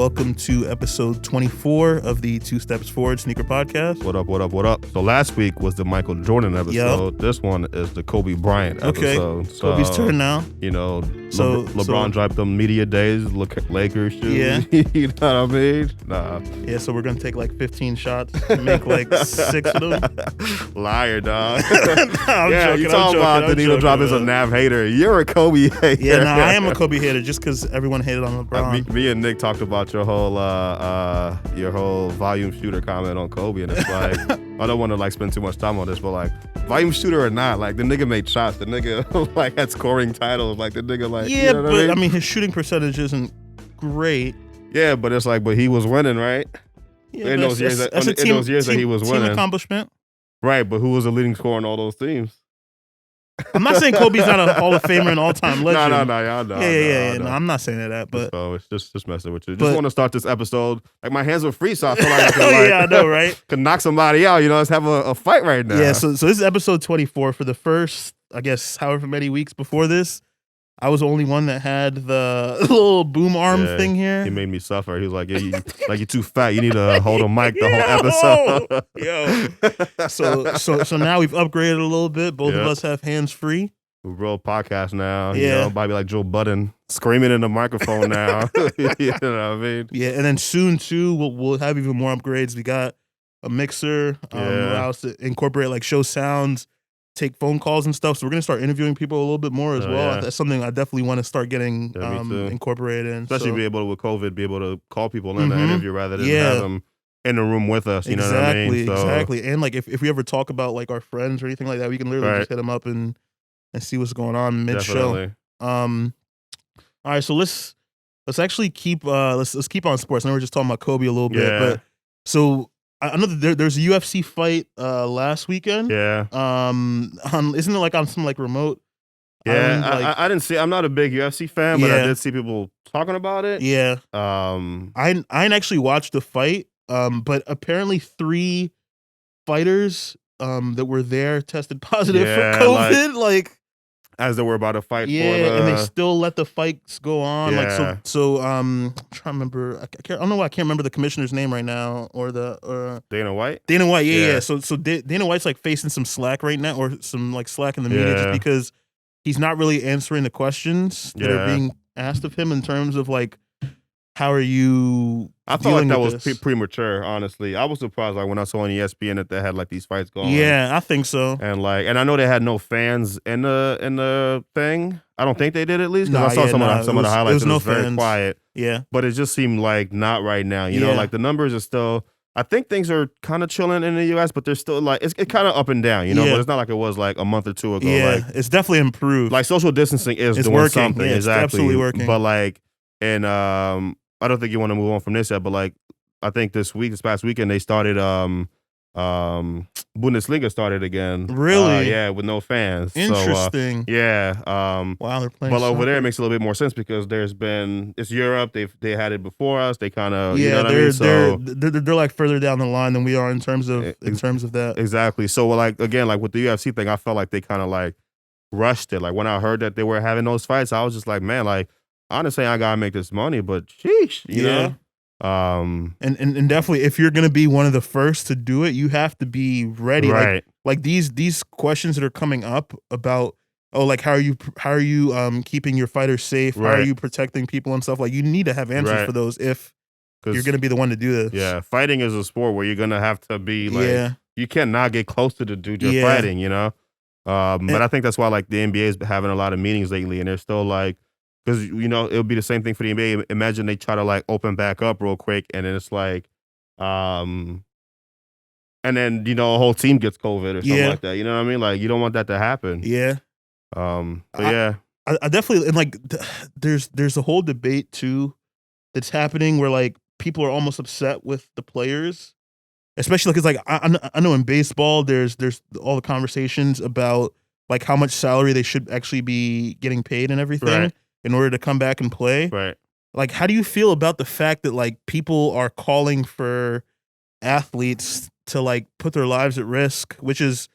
welcome to episode 24 of the Two Steps Forward Sneaker Podcast. What up, what up, what up? So last week was the Michael Jordan episode. Yep. This one is the Kobe Bryant episode. Okay, so, Kobe's turn now. You know, LeBron dropped them media days, Lakers shoes. Yeah. You know what I mean? Nah. Yeah, so we're going to take like 15 shots and make like 6 of them. Liar, dog. I'm joking, you talking about the needle drop is a Nav hater. You're a Kobe hater. Yeah, no, I am a Kobe hater just because everyone hated on LeBron. Me and Nick talked about your whole volume shooter comment on Kobe, and it's like I don't want to like spend too much time on this, but like volume shooter or not, like the nigga made shots, the nigga like had scoring titles, like the nigga like yeah, you know but I mean his shooting percentage isn't great. Yeah, but it's like but he was winning, right? Yeah, in those years that he was winning, team accomplishment, right? But who was the leading scorer in all those teams? I'm not saying Kobe's not a Hall of Famer and all-time legend. No, y'all know. Yeah. No, I'm not saying that, but so it's just messing with you. Just want to start this episode. Like my hands were free, so I feel like I could, yeah, I know, right? Could knock somebody out. You know, let's have a fight right now. Yeah. So this is episode 24. For the first, I guess, however many weeks before this, I was the only one that had the little boom arm thing here. He made me suffer. He was like, "Yeah, you're too fat. You need to hold a mic the whole episode." So now we've upgraded a little bit. Both of us have hands free. We roll podcast now. Yeah, you know, probably like Joe Budden screaming in the microphone now. You know what I mean? Yeah, and then soon too, we'll have even more upgrades. We got a mixer. Allows to incorporate like show sounds. Take phone calls and stuff, so we're gonna start interviewing people a little bit more as well. Yeah. That's something I definitely want to start getting incorporated in. Especially be able to, with COVID, be able to call people in the interview rather than have them in the room with us. You know what I mean? Exactly. And like if we ever talk about like our friends or anything like that, we can literally just hit them up and see what's going on mid-show. All right, so let's actually keep let's keep on sports. I know we're just talking about Kobe a little bit, but so. I know that there's a UFC fight last weekend. Yeah. Isn't it like on some like remote? Yeah, I didn't see. I'm not a big UFC fan, but I did see people talking about it. Yeah. I didn't actually watch the fight. But apparently 3 fighters that were there tested positive for COVID. Like as they were about to fight. And they still let the fights go on. Yeah. Like so. I'm trying to remember. I don't know why I can't remember the commissioner's name right now, or Dana White. Dana White. Yeah. So Dana White's like facing some slack right now, or some like slack in the media, just because he's not really answering the questions that are being asked of him in terms of like, how are you? I felt like that was premature, honestly. I was surprised like when I saw on ESPN that they had like these fights going. Yeah, I think so. And I know they had no fans in the thing. I don't think they did at least because I saw some of the highlights. It was very quiet. Yeah, but it just seemed like not right now. You know, like the numbers are still. I think things are kind of chilling in the U.S., but they're still like it's kind of up and down. You know, but it's not like it was like a month or two ago. Yeah, like, it's definitely improved. Like social distancing is doing working. something. Yeah, it's absolutely working. But like I don't think you want to move on from this yet, but like I think this past weekend they started Bundesliga started again. Really? Yeah, with no fans. Interesting. So, yeah. Wow, they're playing. But over there it makes a little bit more sense because it's Europe. They had it before us. They kind of you know what I mean? So they're like further down the line than we are in terms of that. Exactly. So like again, like with the UFC thing, I felt like they kind of like rushed it. Like when I heard that they were having those fights, I was just like, man, like honestly, I gotta make this money, but sheesh, you know. And definitely, if you're gonna be one of the first to do it, you have to be ready. Right. Like these questions that are coming up about like how are you keeping your fighters safe? How are you protecting people and stuff? Like you need to have answers for those if you're gonna be the one to do this. Yeah, fighting is a sport where you're gonna have to be like you cannot get close to the dude you're fighting. You know. But I think that's why like the NBA is having a lot of meetings lately, and they're still like. Because, you know, it'll be the same thing for the NBA. Imagine they try to, like, open back up real quick, and then it's like, and then, you know, a whole team gets COVID or something like that. You know what I mean? Like, you don't want that to happen. Yeah. But yeah. I definitely, and, like, there's a whole debate, too, that's happening where, like, people are almost upset with the players. Especially because, like, I know in baseball, there's all the conversations about, like, how much salary they should actually be getting paid and everything. Right. In order to come back and play. Right. Like, how do you feel about the fact that, like, people are calling for athletes to, like, put their lives at risk, which is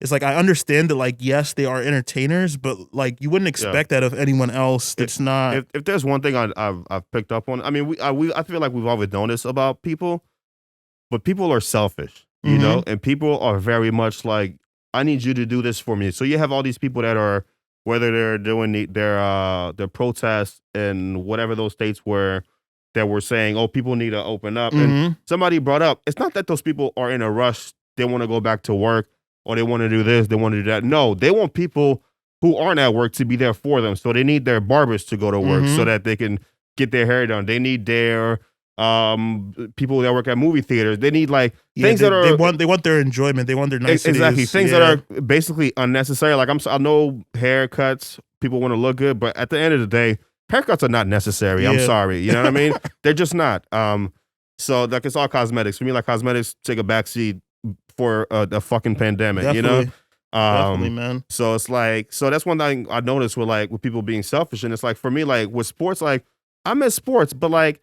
it's like I understand that, like, yes, they are entertainers, but like you wouldn't expect that of anyone else. That's not. If there's one thing I've picked up on, I mean, I feel like we've always known this about people, but people are selfish, you know, and people are very much like, I need you to do this for me. So you have all these people that are, whether they're doing their protests in whatever those states were, that were saying, oh, people need to open up. And somebody brought up, it's not that those people are in a rush, they want to go back to work, or they want to do this, they want to do that. No, they want people who aren't at work to be there for them. So they need their barbers to go to work so that they can get their hair done. They need their people that work at movie theaters. They need like things that are they want their enjoyment. They want their niceties. Exactly, things that are basically unnecessary. Like I know haircuts, people want to look good, but at the end of the day, haircuts are not necessary. I'm sorry, you know what I mean? They're just not. So like it's all cosmetics. For me, like cosmetics take a backseat for a fucking pandemic. Definitely. You know. Definitely, man. So it's like, so that's one thing I noticed with people being selfish, and it's like for me, like with sports, like I miss sports, but like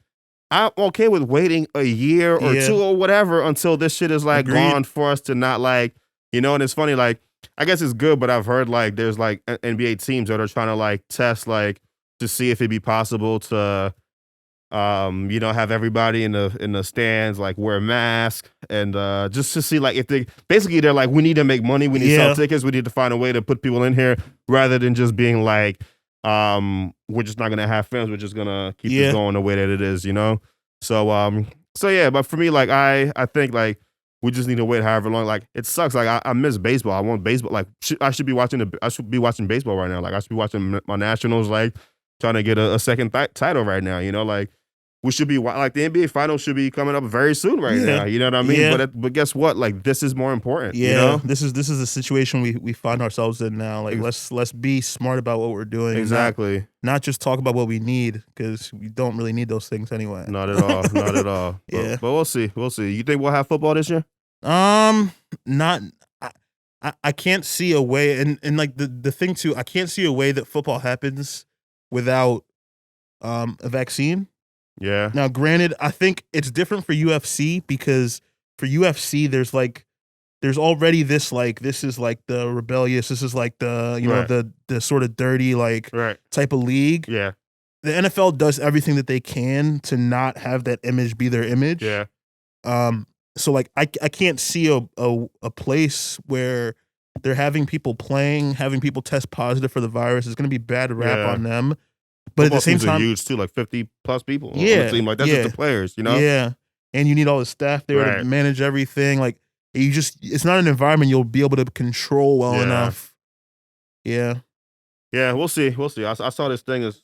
I'm okay with waiting a year or two or whatever until this shit is like gone for us to not like, you know. And it's funny, like I guess it's good, but I've heard like there's like NBA teams that are trying to like test like to see if it'd be possible to you know, have everybody in the stands like wear a mask and just to see like if they're like, we need to make money, we need to sell tickets, we need to find a way to put people in here rather than just being like we're just not gonna have fans, we're just gonna keep this going the way that it is, you know. So yeah, but for me, like I think like we just need to wait however long. Like it sucks. Like I miss baseball. I want baseball. Like I should be watching baseball right now. Like I should be watching my Nationals, like trying to get a second title right now, you know. Like we should be like the NBA finals should be coming up very soon right now. You know what I mean? Yeah. But guess what? Like this is more important. Yeah, you know? This is the situation we find ourselves in now. Like let's be smart about what we're doing. Exactly. Not just talk about what we need, because we don't really need those things anyway. Not at all. Not at all. Yeah. But we'll see. We'll see. You think we'll have football this year? Not. I can't see a way, and like the thing too, I can't see a way that football happens without a vaccine. Yeah. Now, granted, I think it's different for UFC, because for UFC, there's already this is like the rebellious, this is like the, you know, the sort of dirty like type of league. Yeah. The NFL does everything that they can to not have that image be their image. Yeah. So like I can't see a place where they're having people playing, having people test positive for the virus. It's going to be bad rap on them. But football at the same time, huge too, like 50 plus people on the team. Like that's just the players, you know? Yeah. And you need all the staff there to manage everything. Like it's not an environment you'll be able to control well enough. Yeah. Yeah, we'll see. We'll see. I saw this thing as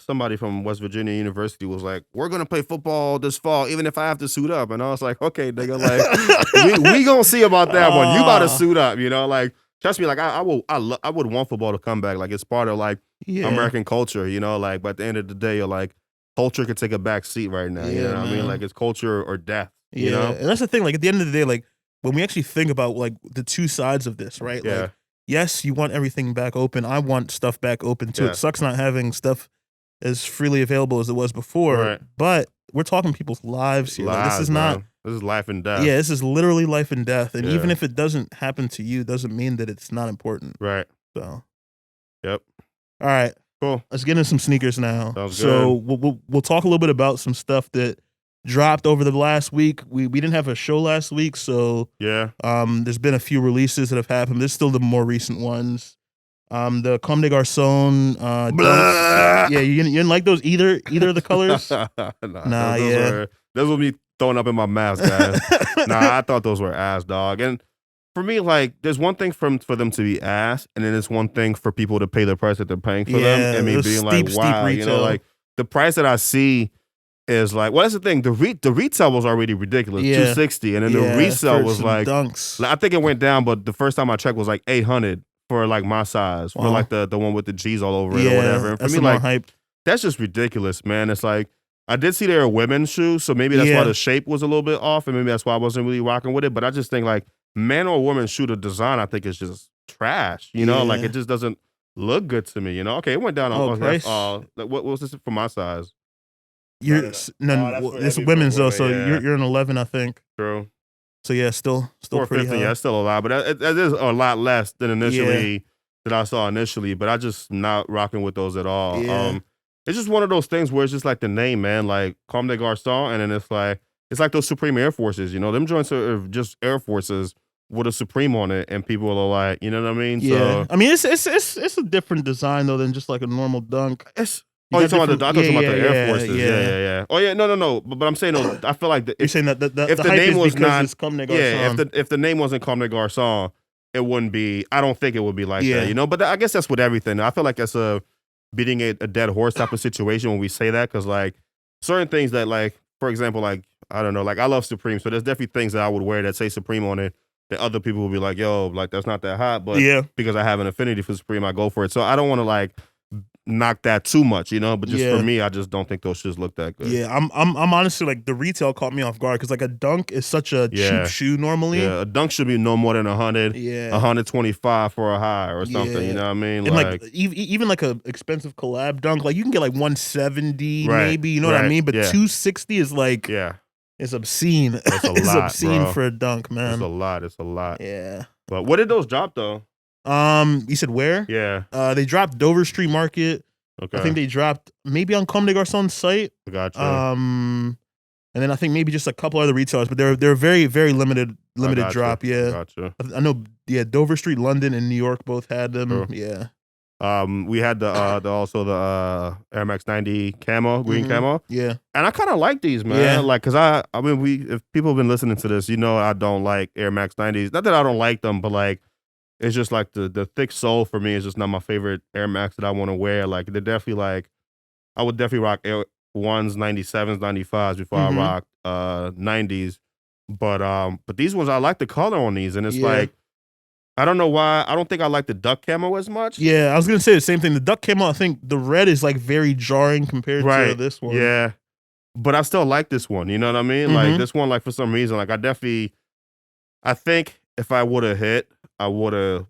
somebody from West Virginia University was like, we're gonna play football this fall, even if I have to suit up. And I was like, okay, nigga, like we gonna see about that one. You about to suit up, you know? Like, trust me, like I would want football to come back. Like it's part of like American culture, you know, like, but at the end of the day, you're like, culture could take a back seat right now. You know what I mean? Like it's culture or death. You know? And that's the thing, like at the end of the day, like when we actually think about like the two sides of this, right? Yeah. Like, yes, you want everything back open. I want stuff back open too. It sucks not having stuff as freely available as it was before. But we're talking people's lives here. Like, this is not. This is life and death. Yeah, this is literally life and death. And even if it doesn't happen to you, doesn't mean that it's not important. Right. So. Yep. All right. Cool. Let's get into some sneakers now. Sounds so good. we'll talk a little bit about some stuff that dropped over the last week. We didn't have a show last week, so there's been a few releases that have happened. There's still the more recent ones. The Comme des Garçons. Yeah, you didn't like those either of the colors? Those will be throwing up in my mouth, guys. I thought those were ass, dog. And for me, like, there's one thing for them to be ass, and then it's one thing for people to pay the price that they're paying for them. And me being like, wow, you know, like the price that I see is like, well, that's the thing. The retail was already ridiculous, $260, and then the resale was like, dunks. I think it went down, but the first time I checked was like $800 for like my size, for like the one with the G's all over it or whatever. And for me, like, hyped. That's just ridiculous, man. It's like, I did see there were women's shoes, so maybe that's why the shape was a little bit off, and maybe that's why I wasn't really rocking with it. But I just think like man or woman shoe, the design I think is just trash. You know, like it just doesn't look good to me. You know, okay, it went down on price. What was this for my size? It's women's though, so you're an 11, I think. True. So yeah, still pretty high. Yeah, still a lot, but it is a lot less than initially that I saw initially. But I just not rocking with those at all. Yeah. It's just one of those things where it's just like the name, man, like Comme des Garçons, and then it's like those Supreme Air Forces, them joints are just Air Forces with a Supreme on it, and people are like, you know what I mean? Yeah, so, I mean it's a different design though than just like a normal Dunk. You're talking about the Air Forces. Yeah. Oh yeah, no. But I'm saying though, I feel like you're saying that if the the name was not Comme des Garçons. if the name wasn't Comme des Garçons, it wouldn't be. I don't think it would be like that, But I guess that's with everything. I feel like that's a beating a dead horse type of situation when we say that, because like certain things that, like, for example, like I don't know, like I love Supreme, so there's definitely things that I would wear that say Supreme on it that other people will be like, yo, like that's not that hot, but because I have an affinity for Supreme, I go for it. So I don't want to like knock that too much, but just for me, I just don't think those shoes look that good. Yeah, I'm honestly like the retail caught me off guard because like a Dunk is such a cheap shoe normally. Yeah, a Dunk should be no more than 100, 125 for a high or something. You know what I mean? And like even like a expensive collab Dunk, like you can get like 170 maybe. You know what I mean? But 260 is like it's obscene. It's obscene for a Dunk, man. It's a lot. Yeah. But what did those drop though? You said where? Yeah. They dropped Dover Street Market. Okay. I think they dropped maybe on Comme des Garçons site. Gotcha. And then I think maybe just a couple other retailers, but they're very, very limited drop. Yeah. Gotcha. I know. Yeah, Dover Street, London, and New York both had them. Sure. Yeah. We had the Air Max 90 camo, green camo. Yeah. And I kind of like these, man. Yeah. Like, cause I mean, if people have been listening to this, I don't like Air Max 90s. Not that I don't like them, but like, it's just like the thick sole for me is just not my favorite Air Max that I want to wear. Like, they're definitely like, I would definitely rock Air 1s, 97s, 95s before I rock 90s. But these ones, I like the color on these, and it's like, I don't know why. I don't think I like the duck camo as much. Yeah, I was gonna say the same thing. The duck camo, I think the red is like very jarring compared to this one. Yeah, but I still like this one. You know what I mean? Like this one, like for some reason, like I think if I would have hit, I would have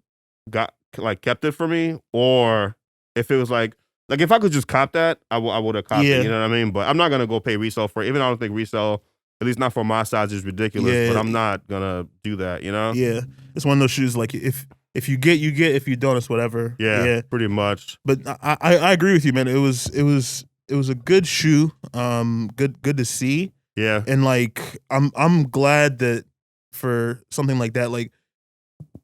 kept it for me, or if it was like if I could just cop that, I would have copped it. You know what I mean? But I'm not gonna go pay resale for it. Even though I don't think resale, at least not for my size, is ridiculous. But I'm not gonna do that. Yeah, it's one of those shoes. Like if you get, you get. If you don't, it's whatever. Yeah, pretty much. But I agree with you, man. It was a good shoe. Good to see. Yeah, and like I'm glad that for something like that, like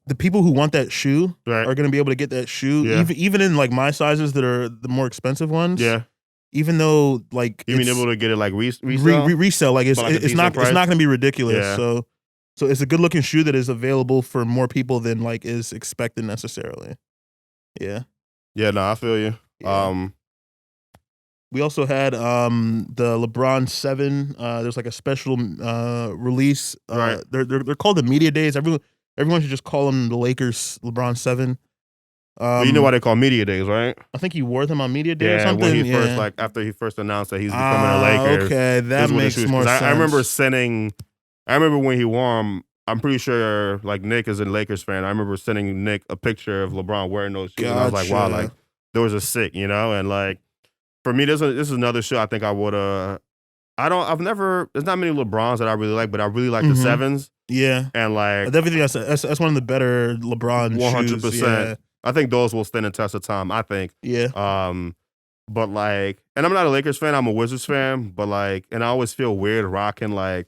the people who want that shoe are going to be able to get that shoe, even in like my sizes that are the more expensive ones. Yeah. Even though like you mean able to get it like resell? Resell, like it's not going to be ridiculous. Yeah. So it's a good looking shoe that is available for more people than like is expected necessarily. Yeah. Yeah. No, I feel you. Yeah. We also had the LeBron 7. There's like a special release. They're called the Media Days. Everyone should just call them the Lakers LeBron 7. But you know why they call Media Days, right? I think he wore them on Media Day or something. When he first after he first announced that he's becoming a Lakers. Okay, that makes more sense. I remember when he wore them. I'm pretty sure like Nick is a Lakers fan. I remember sending Nick a picture of LeBron wearing those shoes, and I was like, wow, like those are sick, and like for me, this is another shoe I think I would there's not many LeBrons that I really like, but I really like the 7s. Yeah. And like I definitely think that's one of the better LeBron 100%. Shoes. Yeah. I think those will stand the test of time, I think. Yeah. But like, and I'm not a Lakers fan, I'm a Wizards fan, but like, and I always feel weird rocking like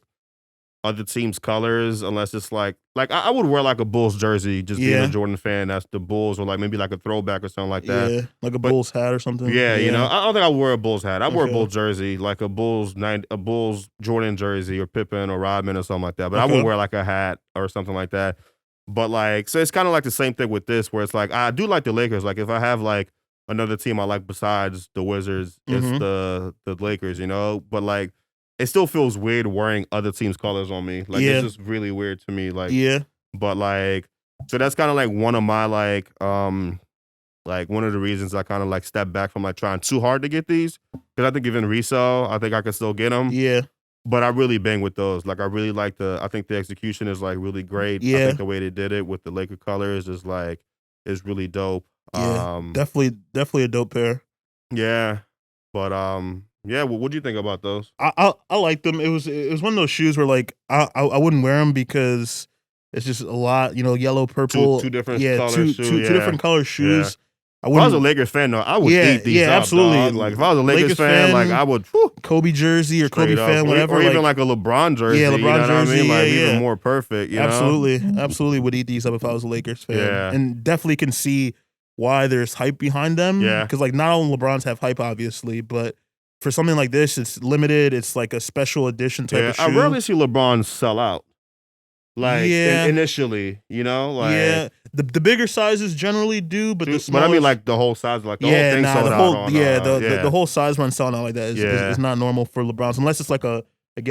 other teams' colors unless it's like I would wear like a Bulls jersey just being a Jordan fan. That's the Bulls, or like maybe like a throwback or something like that. Yeah, like a Bulls hat or something. Yeah, I don't think I would wear a Bulls hat. I'd wear a Bulls jersey, like a Bulls Jordan jersey or Pippen or Rodman or something like that. But I wouldn't wear like a hat or something like that. But like, so it's kind of like the same thing with this, where it's like I do like the Lakers. Like if I have like another team I like besides the Wizards, it's the Lakers, But like, it still feels weird wearing other teams' colors on me. Like it's just really weird to me. Like but like, so that's kind of like one of my like one of the reasons I kind of like step back from like trying too hard to get these, because I think even resale, I think I can still get them. Yeah. But I really bang with those. Like I really like I think the execution is like really great. Yeah. I think the way they did it with the Laker colors is really dope. Yeah, definitely a dope pair. Yeah. But Yeah, well, what do you think about those? I like them. It was one of those shoes where like I wouldn't wear them because it's just a lot, yellow, purple. Two different Yeah, colors. two different color shoes. Yeah. If I was a Lakers fan, though, I would eat these up, absolutely. dog. Like, if I was a Lakers fan, like, I would, Kobe jersey or Kobe fan, whatever. Or even like a LeBron jersey. Yeah, LeBron jersey. What I mean? Like, even more perfect, Absolutely would eat these up if I was a Lakers fan. Yeah. And definitely can see why there's hype behind them. Yeah. Because, like, not all LeBrons have hype, obviously, but for something like this, it's limited. It's like a special edition type of shoe. I rarely see LeBron sell out. Like, initially, like the bigger sizes generally do, but the smallest, but I mean, like the whole size, like the whole thing sold out. The whole size run selling out like that is not normal for LeBron's unless it's like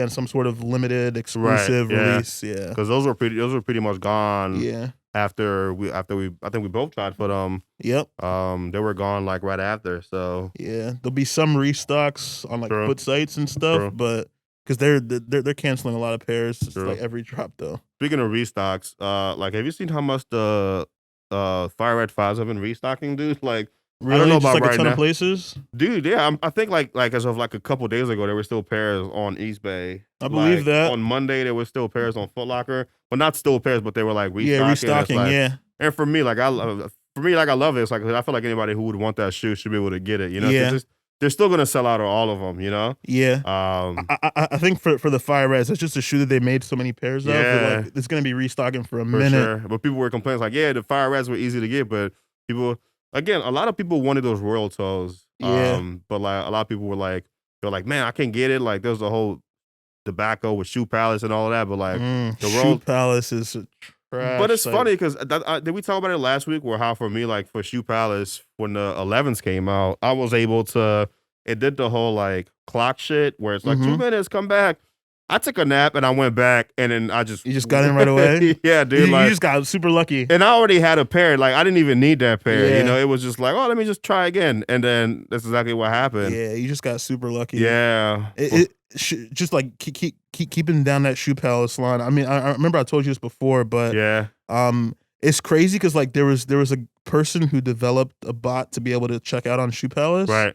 some sort of limited exclusive release. Yeah, because those were pretty much gone. Yeah, after we I think we both tried for them. Yep. They were gone like right after. So yeah, there'll be some restocks on like foot sites and stuff, but. Because they're canceling a lot of pairs. It's like every drop though. Speaking of restocks, like have you seen how much the Fire Red 5s have been restocking, dude? Like really? I don't know just about like right a ton now. Of places, dude. Yeah, I think like as of like a couple days ago, there were still pairs on eBay. I believe that on Monday there were still pairs on Foot Locker. Well, not still pairs, but they were like restocking. Yeah, restocking. Like, and for me, I love it. It's like I feel like anybody who would want that shoe should be able to get it. They're still gonna sell out of all of them, Yeah. I think for the Fire Reds, it's just a shoe that they made so many pairs of. Yeah. Like, it's gonna be restocking for a minute. Sure. But people were complaining like, the Fire Reds were easy to get, but people again, a lot of people wanted those Royal Toes. Yeah. But like a lot of people were like, they're like, man, I can't get it. Like there's a whole debacle with Shoe Palace and all of that. But like the Shoe Palace is trash. But it's funny because did we talk about it last week? Where how for me, like for Shoe Palace, when the 11s came out, I was able to. It did the whole like clock shit where it's like 2 minutes, come back. I took a nap and I went back and then you just got in right away. Yeah, dude. You just got super lucky. And I already had a pair. Like I didn't even need that pair. It was just like, let me just try again. And then that's exactly what happened. Yeah, you just got super lucky. Yeah. Just like keeping down that Shoe Palace line. I mean, I remember I told you this before, but it's crazy because like there was a person who developed a bot to be able to check out on Shoe Palace, right?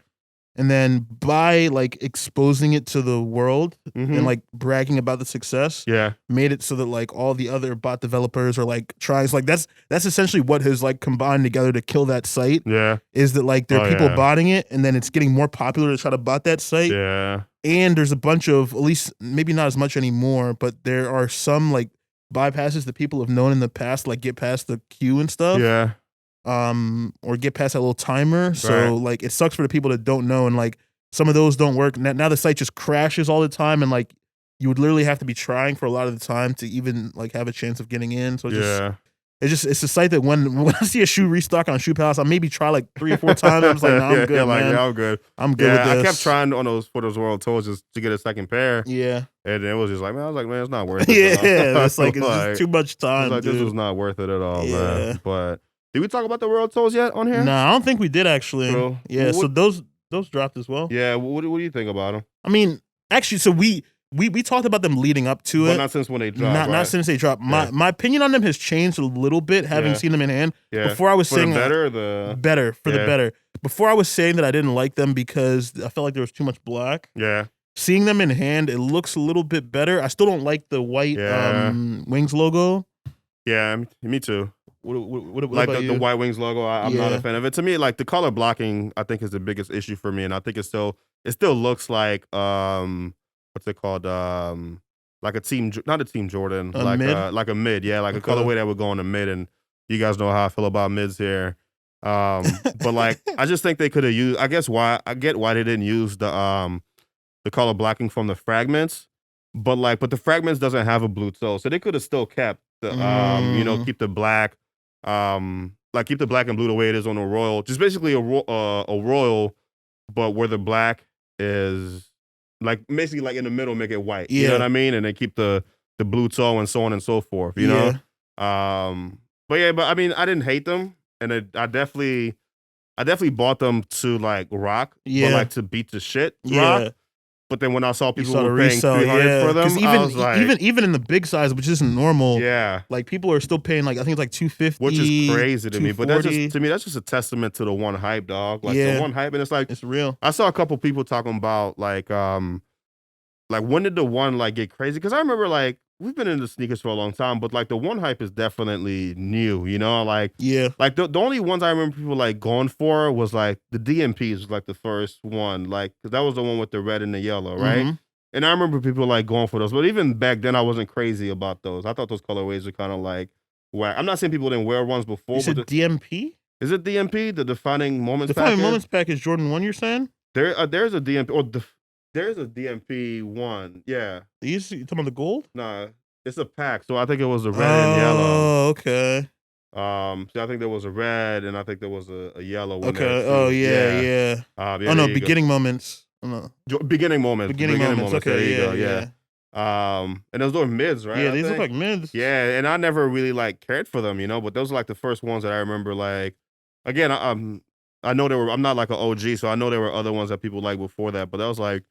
And then by like exposing it to the world and like bragging about the success, made it so that like all the other bot developers are like trying. Like that's essentially what has like combined together to kill that site. Yeah, is that like there are people botting it, and then it's getting more popular to try to bot that site. Yeah, and there's a bunch of, at least maybe not as much anymore, but there are some like bypasses that people have known in the past, like get past the queue and stuff. Yeah. Or get past that little timer. So like it sucks for the people that don't know, and like some of those don't work. Now the site just crashes all the time, and like you would literally have to be trying for a lot of the time to even like have a chance of getting in. So it's a site that when I see a shoe restock on Shoe Palace, I maybe try like 3 or 4 times. I was like, no, I'm good, man. I'm good. I'm good with this. I kept trying for those Royal Toes just to get a second pair. Yeah. And it was just like, man, it's not worth it. It's like it's just too much time. Like, this was not worth it at all, man. But did we talk about the Royal Toes yet on here? No, I don't think we did actually. Bro, so those dropped as well. Yeah, what do you think about them? I mean, actually, so we talked about them leading up to it. But not since when they dropped. Not since they dropped. My opinion on them has changed a little bit, having seen them in hand. Yeah. Before I was saying the better, the better. Before I was saying that I didn't like them because I felt like there was too much black. Yeah. Seeing them in hand, it looks a little bit better. I still don't like the white Wings logo. Yeah, me too. What like about the White Wings logo, I'm not a fan of it. To me, like the color blocking, I think is the biggest issue for me, and I think it still looks like what's it called? Like a team, not a Team Jordan, like a mid, like a colorway that would go on the mid. And you guys know how I feel about mids here. But like I just think they could have used. I get why they didn't use the color blocking from the fragments, but the fragments doesn't have a blue toe, so they could have still kept the keep the black. Keep the black and blue the way it is on a Royal. Just basically a Royal, but where the black is basically like in the middle, make it white. You know what I mean? And then keep the blue toe and so on and so forth. You know? But I mean, I didn't hate them, and I definitely bought them to like rock, but like to beat the shit rock. But then when I saw people were paying $300 for them, I was like, even in the big size, which isn't normal, yeah, like people are still paying like I think it's like $250, which is crazy to me. But that's just a testament to the one hype, dog. Like the one hype, and it's like it's real. I saw a couple people talking about like when did the one like get crazy? Because I remember like we've been into sneakers for a long time, but like the one hype is definitely new, you know? Like like the only ones I remember people like going for was like the DMPs was like the first one, like because that was the one with the red and the yellow, right? Mm-hmm. And I remember people like going for those, but even back then I wasn't crazy about those. I thought those colorways were kind of like whack. I'm not saying people didn't wear ones before. You said DMP? Is it DMP, the Defining Moments package? Defining Moments package Jordan 1, you're saying? There's a DMP, or there's a DMP 1, yeah. You talking about the gold? Nah, it's a pack, so I think it was a red and yellow. Oh, okay. So I think there was a red, and I think there was a yellow one. Okay. Oh yeah. Oh no, Beginning Moments. Oh, no. Beginning Moments. Beginning moments. Okay. There you go. Yeah. And those were mids, right? Yeah, these look like mids. Yeah, and I never really like cared for them, you know. But those are like the first ones that I remember. Like, again, I know there were. I'm not like an OG, so I know there were other ones that people liked before that. But that was like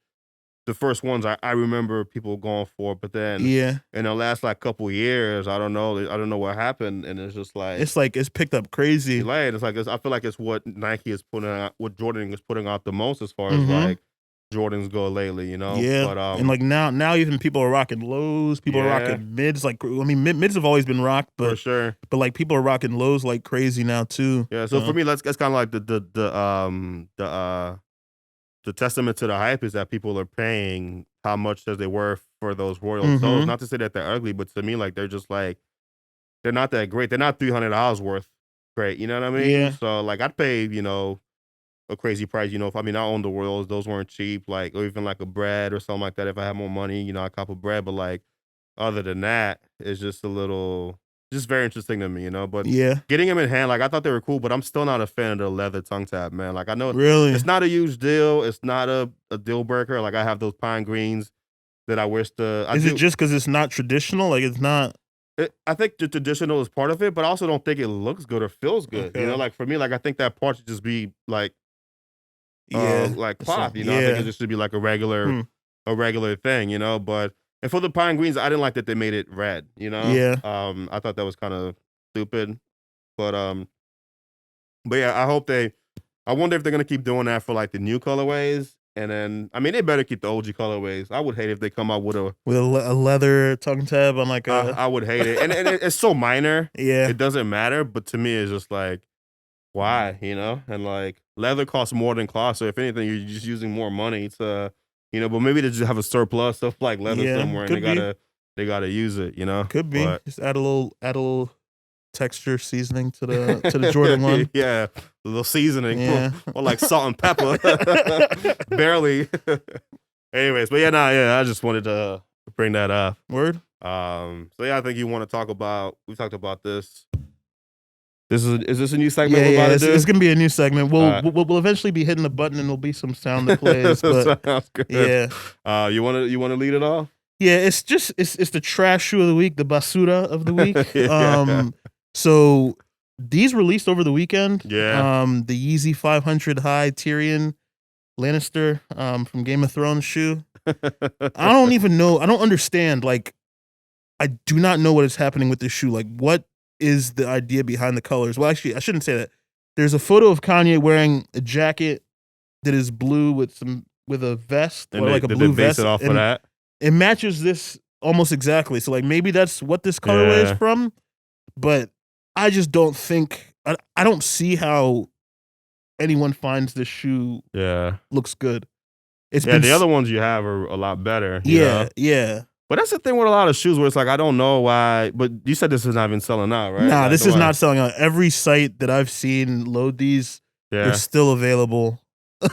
the first ones I remember people going for. But then in the last like couple years, I don't know what happened, and it's just like it's picked up crazy. It's like I feel like it's what Nike is putting out, what Jordan is putting out the most as far as like Jordans go lately, you know. Yeah, but, and like now even people are rocking lows, people are rocking mids. Like I mean, mids have always been rocked, but for sure. But like people are rocking lows like crazy now too. Yeah, so for me, that's kind of like the testament to the hype is that people are paying how much as they were for those Royal Soles. Not to say that they're ugly, but to me, like they're just like they're not that great. They're not $300 worth great. You know what I mean? Yeah. So like I'd pay a crazy price. You know, if I own the Royals, those weren't cheap. Like or even like a bread or something like that. If I had more money, I cop a bread. But like other than that, it's just just very interesting to me, you know. But getting them in hand, like I thought they were cool, but I'm still not a fan of the leather tongue tab, man. Like I know it's not a huge deal. It's not a deal breaker. Like I have those pine greens that I wish Is it just because it's not traditional? Like it's not. I think the traditional is part of it, but I also don't think it looks good or feels good. Okay. You know, like for me, like I think that part should just be like like cloth. You know, I think it just should be like a regular thing. You know, but. And for the pine greens, I didn't like that they made it red, you know? Yeah. I thought that was kind of stupid. But yeah, I wonder if they're gonna keep doing that for like the new colorways. And then they better keep the OG colorways. I would hate if they come out with a leather tongue tab on like a I would hate it. And it's so minor. Yeah. It doesn't matter, but to me it's just like why, you know? And like leather costs more than cloth, so if anything, you're just using more money to but maybe they just have a surplus of like leather somewhere and they gotta use it, you know? Could be. Just add a little texture seasoning to the Jordan 1. Yeah. A little seasoning. Or like salt and pepper. Barely. Anyways, but I just wanted to bring that up. Word. So yeah, I think you want to talk about we talked about this. Is this a new segment we're about to do? It's gonna be a new segment. We'll eventually be hitting the button and there'll be some sound that plays. But sounds good. Yeah. You wanna lead it off? Yeah, it's the trash shoe of the week, the basura of the week. So these released over the weekend. Yeah. The Yeezy 500 High Tyrion Lannister from Game of Thrones shoe. I don't even know. I don't understand. Like, I do not know what is happening with this shoe. Like, what is the idea behind the colors? Well, actually, I shouldn't say that. There's a photo of Kanye wearing a jacket that is blue with a vest or like a blue vest. It off of that? It matches this almost exactly. So like maybe that's what this colorway is from, but I just don't think I don't see how anyone finds this shoe looks good. The other ones you have are a lot better. Yeah. But that's the thing with a lot of shoes where it's like, I don't know why, but you said this is not even selling out, right? Nah, this is not selling out. Every site that I've seen load these, they're still available.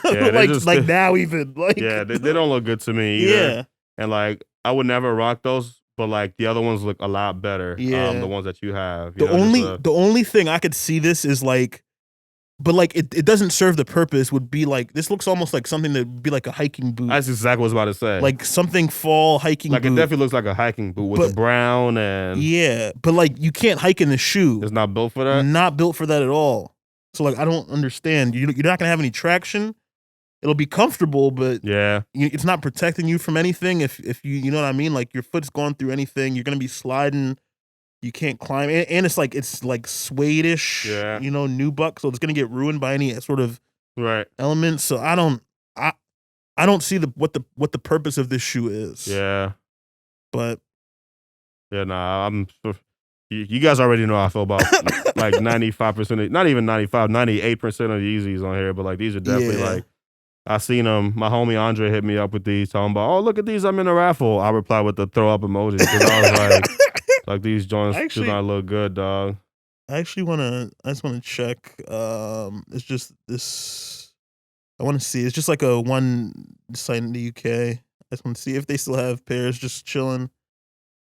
Like now even. Like they don't look good to me either. Yeah. And like, I would never rock those, but like the other ones look a lot better. Yeah. The ones that you have. The only thing I could see this is like, but like it doesn't serve the purpose. Would be like this looks almost like something that would be like a hiking boot. That's exactly what I was about to say. Like something fall hiking boot. Like it definitely looks like a hiking boot with the brown and but like you can't hike in the shoe. It's not built for that. Not built for that at all. So like I don't understand. You're not gonna have any traction. it'll be comfortable, but yeah, it's not protecting you from anything. If you know what I mean, like your foot's going through anything, you're gonna be sliding. You can't climb, and it's like suede-ish, yeah, nubuck, so it's gonna get ruined by any sort of right element. So I don't see what the purpose of this shoe is. Yeah, but yeah, nah, you guys already know how I feel about like 95%, not even 95, 98% of the Yeezys on here, but like these are definitely like, I seen them. My homie Andre hit me up with these, talking about, oh, look at these, I'm in a raffle. I replied with the throw up emoji because I was like these joints do not look good, dog. I just wanna check. It's just this. I want to see. It's just like a one site in the UK. I just want to see if they still have pairs just chilling.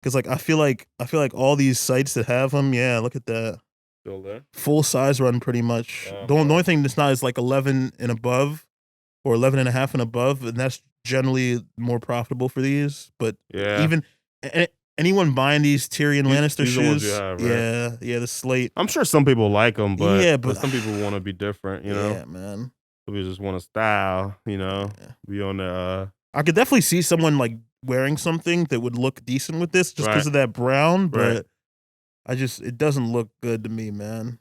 Cause like I feel like all these sites that have them, yeah, look at that. Still there? Full size run pretty much. The only thing that's not is like 11 and above or 11 and a half and above, and that's generally more profitable for these. But even anyone buying these Tyrion Lannister shoes, have, right? yeah, the slate. I'm sure some people like them, but but some people want to be different, you know? Yeah, man. Some people just want to style, you know? Yeah. Be on the I could definitely see someone like wearing something that would look decent with this just because of that brown, but it doesn't look good to me, man.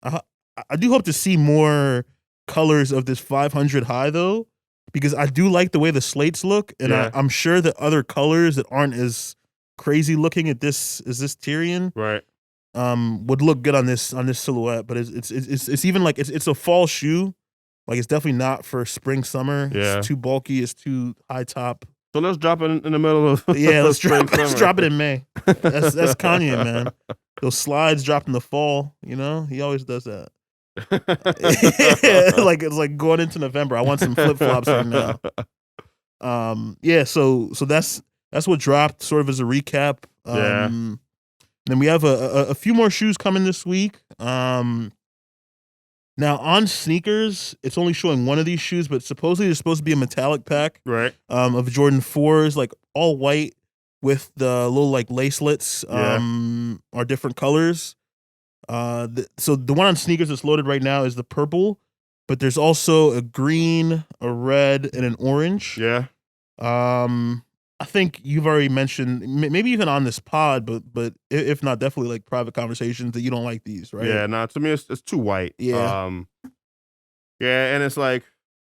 I do hope to see more colors of this 500 high though, because I do like the way the slates look, and I'm sure that other colors that aren't as crazy looking as this Tyrion, would look good on this silhouette. But it's even like it's a fall shoe. Like it's definitely not for spring, summer. Yeah. It's too bulky. It's too high top. So let's drop it in the middle of let's drop it in May. That's Kanye, man. Those slides dropped in the fall. He always does that. Like it's like going into November. I want some flip flops right now. So that's what dropped. Sort of as a recap. Then we have a few more shoes coming this week. Now on sneakers, it's only showing one of these shoes, but supposedly there's supposed to be a metallic pack, of Jordan 4s, like all white with the little like lacelets, are different colors. So the one on sneakers that's loaded right now is the purple, but there's also a green, a red, and an orange. Yeah. I think you've already mentioned, maybe even on this pod, but if not, definitely like private conversations, that you don't like these, right? Yeah, no, to me it's too white. Yeah. And it's like,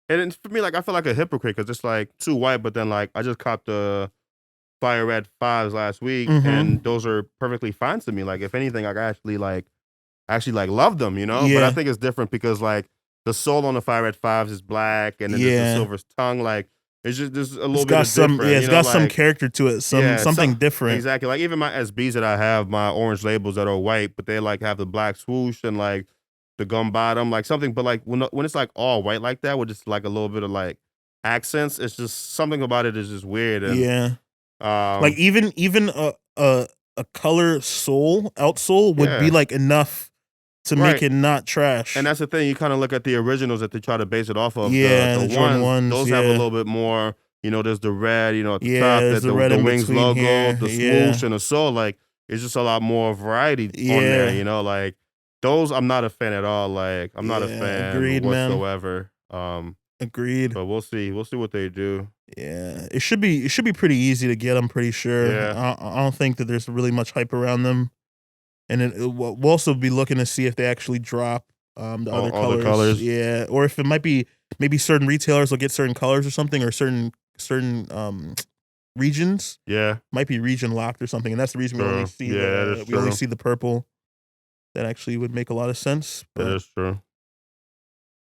and it's, for me, like I feel like a hypocrite because it's like too white, but then like I just copped the Fire Red 5s last week, and those are perfectly fine to me. Like if anything, I actually love them, But I think it's different because like the sole on the Fire Red 5s is black, and then there's the silver tongue, like. It's just there's a little bit of different. It's got some character to it, something different. Exactly. Like even my SBs that I have, my orange labels that are white, but they like have the black swoosh and like the gum bottom, like something. But like when it's like all white like that, with just like a little bit of like accents, it's just something about it is just weird. And, like even a color outsole would be like enough to make it not trash. And that's the thing. You kind of look at the originals that they try to base it off of. Yeah, the Jordan ones. Those have a little bit more. There's the red. At the top, the Wings logo, here. the swoosh, and the sole. Like it's just a lot more variety on there. Like those, I'm not a fan at all. Like I'm not a fan whatsoever. Agreed. But we'll see. We'll see what they do. Yeah, it should be pretty easy to get. I'm pretty sure. Yeah. I don't think that there's really much hype around them. And we'll also be looking to see if they actually drop the other colors. Yeah, or if it might be maybe certain retailers will get certain colors or something, or certain regions. Yeah, might be region locked or something, and that's the reason we only see only see the purple. That actually would make a lot of sense. But, that is true.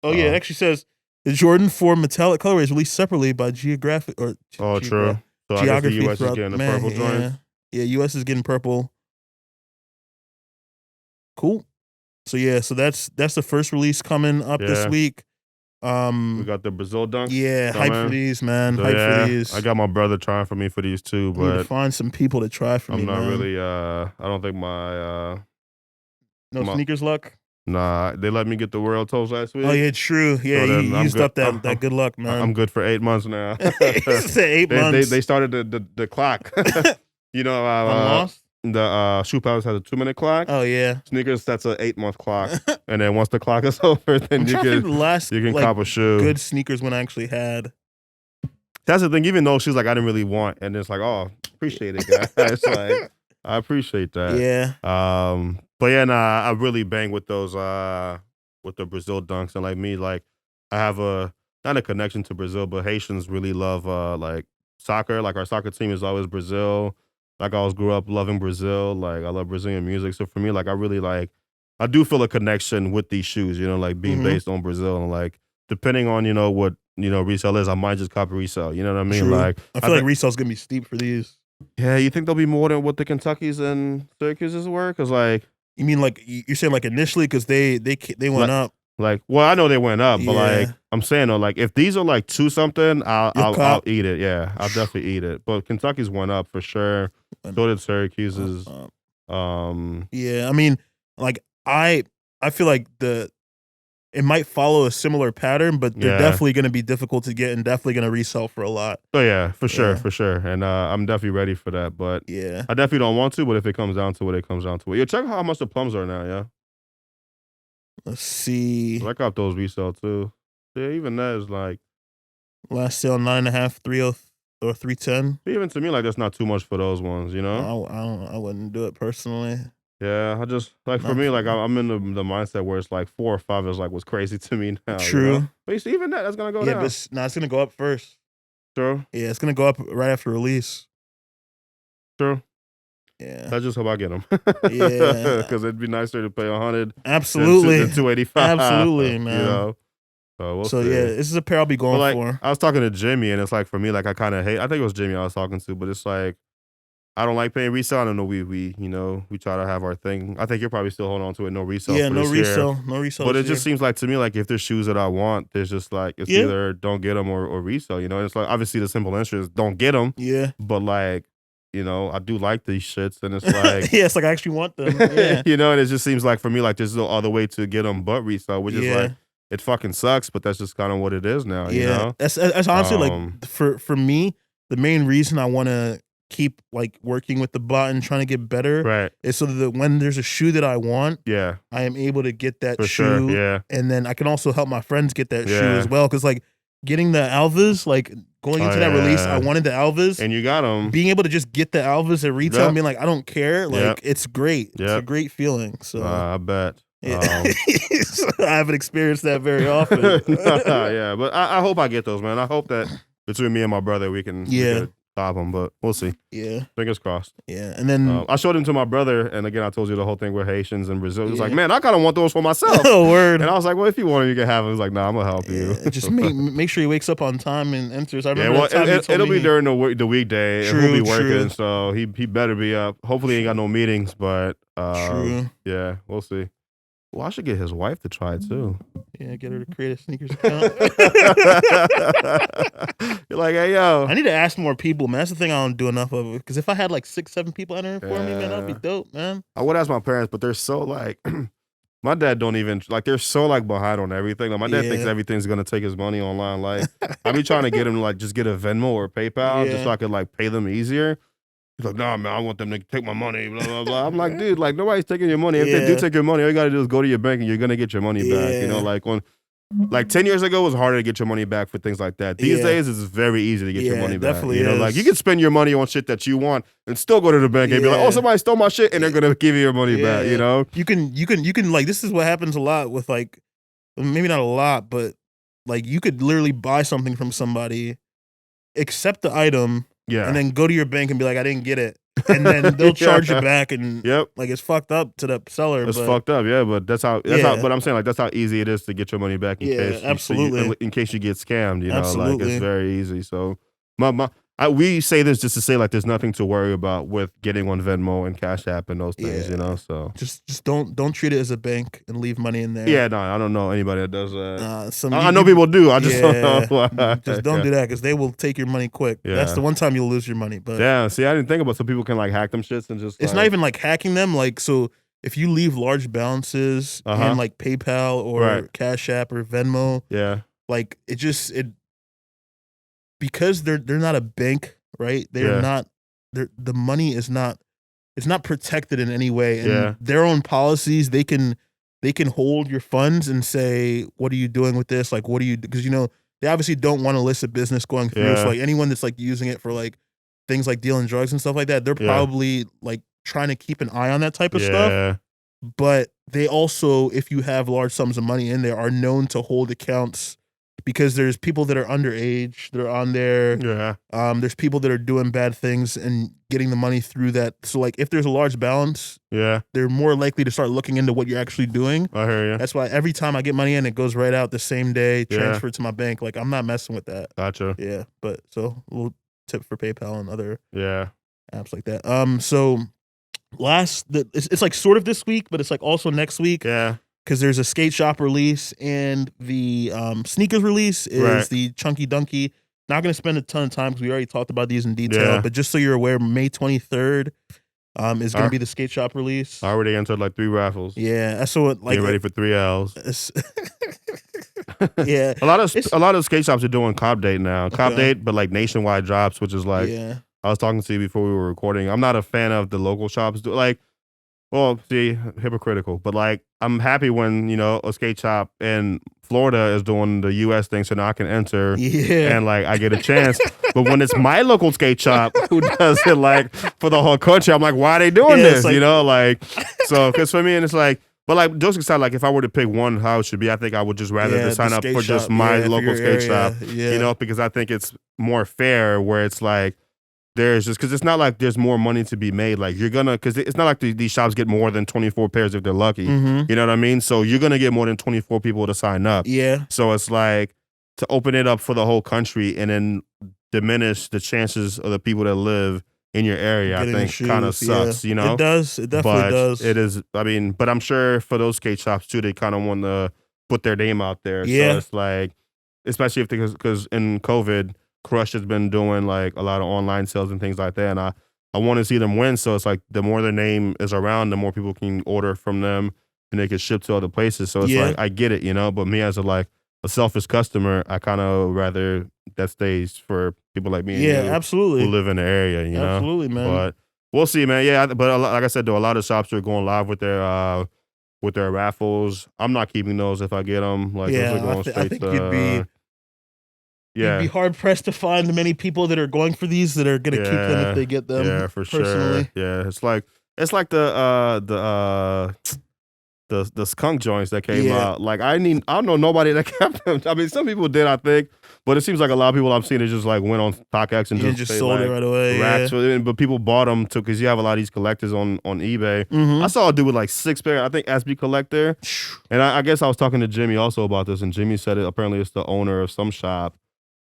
Oh yeah, it actually says the Jordan 4 metallic colorway is released separately by Geographic or true. So Geography. I guess the US is getting the purple joints. Yeah, US is getting purple. Cool. So yeah, that's the first release coming up this week. We got the Brazil dunks. Yeah, hype for these, man. Hype for these. I got my brother trying for me for these too, but I need to find some people to try for me. I'm not man. really. I don't think my sneakers luck. Nah, they let me get the World Toast last week. Oh yeah, true. Yeah, so you used up that good luck, man. I'm good for 8 months now. He said 8 months. They started the clock. Unlost? the Shoe Palace has a 2-minute clock. Oh yeah. Sneakers, that's an 8-month clock. And then once the clock is over, then you can cop a shoe. Good sneakers when I actually had. That's the thing. Even though she's like, I didn't really want, and it's like, oh, appreciate it, guys. Like, I appreciate that. Yeah. But yeah, nah, I really bang with those with the Brazil dunks, and like me, like I have not a connection to Brazil, but Haitians really love like soccer. Like our soccer team is always Brazil. Like I always grew up loving Brazil. Like I love Brazilian music. So for me, like I do feel a connection with these shoes, you know, like being based on Brazil, and like depending on, what, resale is, I might just copy resale. You know what I mean? True. Like I feel like resale's gonna be steep for these. Yeah, you think there'll be more than what the Kentuckys and Syracuses were? Because like, you mean like you're saying like initially because they went up. Like, well, I know they went up, but like I'm saying though, like if these are like 2 something, I'll eat it. Yeah, I'll definitely eat it. But Kentucky's went up for sure. So did Syracuse's. Yeah, I mean, like I feel like it might follow a similar pattern, but they're definitely going to be difficult to get and definitely going to resell for a lot. Oh yeah, for sure. And I'm definitely ready for that. But yeah, I definitely don't want to. But if it comes down to it, it comes down to it. Yo, check how much the plums are now. Yeah. Let's see. I got those resell too. Yeah, even that is like last sale 9.5, 3.0 or 3.10. Even to me, like that's not too much for those ones, you know. I wouldn't do it personally. Yeah, I just like for me, like I'm in the mindset where it's like 4 or 5 is like what's crazy to me now. True, you know? But you see, even that's gonna go down. But it's gonna go up first. True. Yeah, it's gonna go up right after release. True. Yeah. I just hope I get them. Yeah. Because it'd be nicer to pay 100. Absolutely. Than 285. Absolutely, man. You know. So yeah, this is a pair I'll be going for. I was talking to Jimmy, and it's like for me, like I kind of hate. I think it was Jimmy I was talking to, but it's like I don't like paying resale. I don't know. We try to have our thing. I think you're probably still holding on to it. No resale. Yeah, for no this resale. year. No resale. But it just seems like to me, like if there's shoes that I want, there's just like it's either don't get them or resale. You know, and it's like obviously the simple answer is don't get them. Yeah. But like, I do like these shits, and it's like yeah, it's like I actually want them. Yeah. And it just seems like for me, like there's no other way to get them but resale, which is like. It fucking sucks, but that's just kind of what it is now. Yeah, you know? that's honestly like for me, the main reason I want to keep like working with the bot and trying to get better, is so that when there's a shoe that I want, I am able to get that shoe, and then I can also help my friends get that shoe as well. Because like getting the Alvas, like going into that release, I wanted the Alvas, and you got them. Being able to just get the Alvas at retail and being like, I don't care, like it's great. It's a great feeling. So I bet. Yeah. I haven't experienced that very often. Yeah, but I hope I get those, man. I hope that between me and my brother, we can top them, but we'll see. Yeah. Fingers crossed. Yeah. And then I showed them to my brother, and again, I told you the whole thing with Haitians and Brazil. He was like, man, I kind of want those for myself. Oh, word. And I was like, well, if you want them, you can have them. He was like, nah, I'm going to help you. Just make sure he wakes up on time and enters. I remember it'll be during the weekday. True, and he'll be working, so he better be up. Hopefully he ain't got no meetings, but yeah, we'll see. Well, I should get his wife to try it too. Yeah, get her to create a sneakers account. You're like, hey, yo. I need to ask more people, man. That's the thing I don't do enough of. Because if I had like 6, 7 people entering for me, man, that'd be dope, man. I would ask my parents, but they're so like, my dad don't even, like, they're so like behind on everything. Like, my dad thinks everything's going to take his money online. Like, I be trying to get him to like just get a Venmo or PayPal just so I could like pay them easier. He's like, nah, man, I want them to take my money, blah, blah, blah. I'm like, dude, like, nobody's taking your money. If they do take your money, all you got to do is go to your bank and you're going to get your money back. You know, like 10 years ago, it was harder to get your money back for things like that. These days, it's very easy to get your money back. Definitely you know, like, you can spend your money on shit that you want and still go to the bank and be like, oh, somebody stole my shit, and they're going to give you your money back, you know? You can, like, this is what happens a lot with, like, maybe not a lot, but, like, you could literally buy something from somebody, accept the item, and then go to your bank and be like, I didn't get it. And then they'll charge you back, and like it's fucked up to the seller. It's fucked up, but that's how. But I'm saying like that's how easy it is to get your money back in case in case you get scammed. You know, like it's very easy. So we say this just to say like there's nothing to worry about with getting on Venmo and Cash App and those things. You know, so just don't treat it as a bank and leave money in there. Yeah, no, I don't know anybody that does that. I know people do. I just don't know why. Just don't do that because they will take your money quick. That's the one time you'll lose your money. But see, I didn't think about so people can like hack them shits and just. It's not even like hacking them. Like so, if you leave large balances in like PayPal or Cash App or Venmo, like it because they're not a bank, right? They're not. The money is not it's not protected in any way. And their own policies, they can hold your funds and say, what are you doing with this? Like, what do you, because, you know, they obviously don't want illicit business going through. So like anyone that's like using it for like things like dealing drugs and stuff like that, they're probably like trying to keep an eye on that type of stuff. But they also, if you have large sums of money in there, are known to hold accounts because there's people that are underage that are on there. There's people that are doing bad things and getting the money through that. So like if there's a large balance, they're more likely to start looking into what you're actually doing. I hear you. That's why every time I get money in, it goes right out the same day, transferred to my bank. Like I'm not messing with that. Gotcha. Yeah, but so a little tip for PayPal and other apps like that. So it's like sort of this week, but it's like also next week. Yeah. Because there's a skate shop release and the sneakers release is the Chunky Dunky. Not going to spend a ton of time because we already talked about these in detail, but just so you're aware, May 23rd is going to be the skate shop release. I already entered like 3 raffles. Yeah, so like get ready for 3 L's. Yeah, a lot of skate shops are doing Cop Date now. Cop Date, but like nationwide drops, which is like I was talking to you before we were recording. I'm not a fan of the local shops like. Well, see, hypocritical, but like I'm happy when, you know, a skate shop in Florida is doing the US thing, so now I can enter and like I get a chance. But when it's my local skate shop who does it like for the whole country, I'm like, why are they doing this? Like, you know, like so because for me, and it's like, but like jokes aside, like if I were to pick one how it should be, I think I would just rather sign up for just my local skate shop, you know, because I think it's more fair where it's like. There's just because it's not like there's more money to be made. Like you're gonna, because it's not like these shops get more than 24 pairs if they're lucky. You know what I mean? So you're gonna get more than 24 people to sign up. Yeah. So it's like to open it up for the whole country and then diminish the chances of the people that live in your area. I think kind of sucks. You know, it does. It definitely does. It is. I mean, but I'm sure for those skate shops too, they kind of want to put their name out there. Yeah. So it's like, especially if because in COVID. Crush has been doing like a lot of online sales and things like that, and I want to see them win. So it's like the more their name is around, the more people can order from them, and they can ship to other places. So it's like I get it, you know. But me as a selfish customer, I kind of rather that stays for people like me. And you, absolutely, who live in the area, you know. Absolutely, man. But we'll see, man. Yeah, but like I said, though, a lot of shops are going live with their raffles. I'm not keeping those if I get them. Like those are going straight I think you'd be hard pressed to find many people that are going for these that are going to keep them if they get them. Yeah, for personally. Sure. Yeah, it's like the skunk joints that came out. Like I don't know nobody that kept them. I mean, some people did, I think, but it seems like a lot of people I've seen it just like went on StockX and just sold it right away. Racks but people bought them too because you have a lot of these collectors on eBay. I saw a dude with like 6 pairs. I think SB Collector, and I guess I was talking to Jimmy also about this, and Jimmy said it. Apparently, it's the owner of some shop.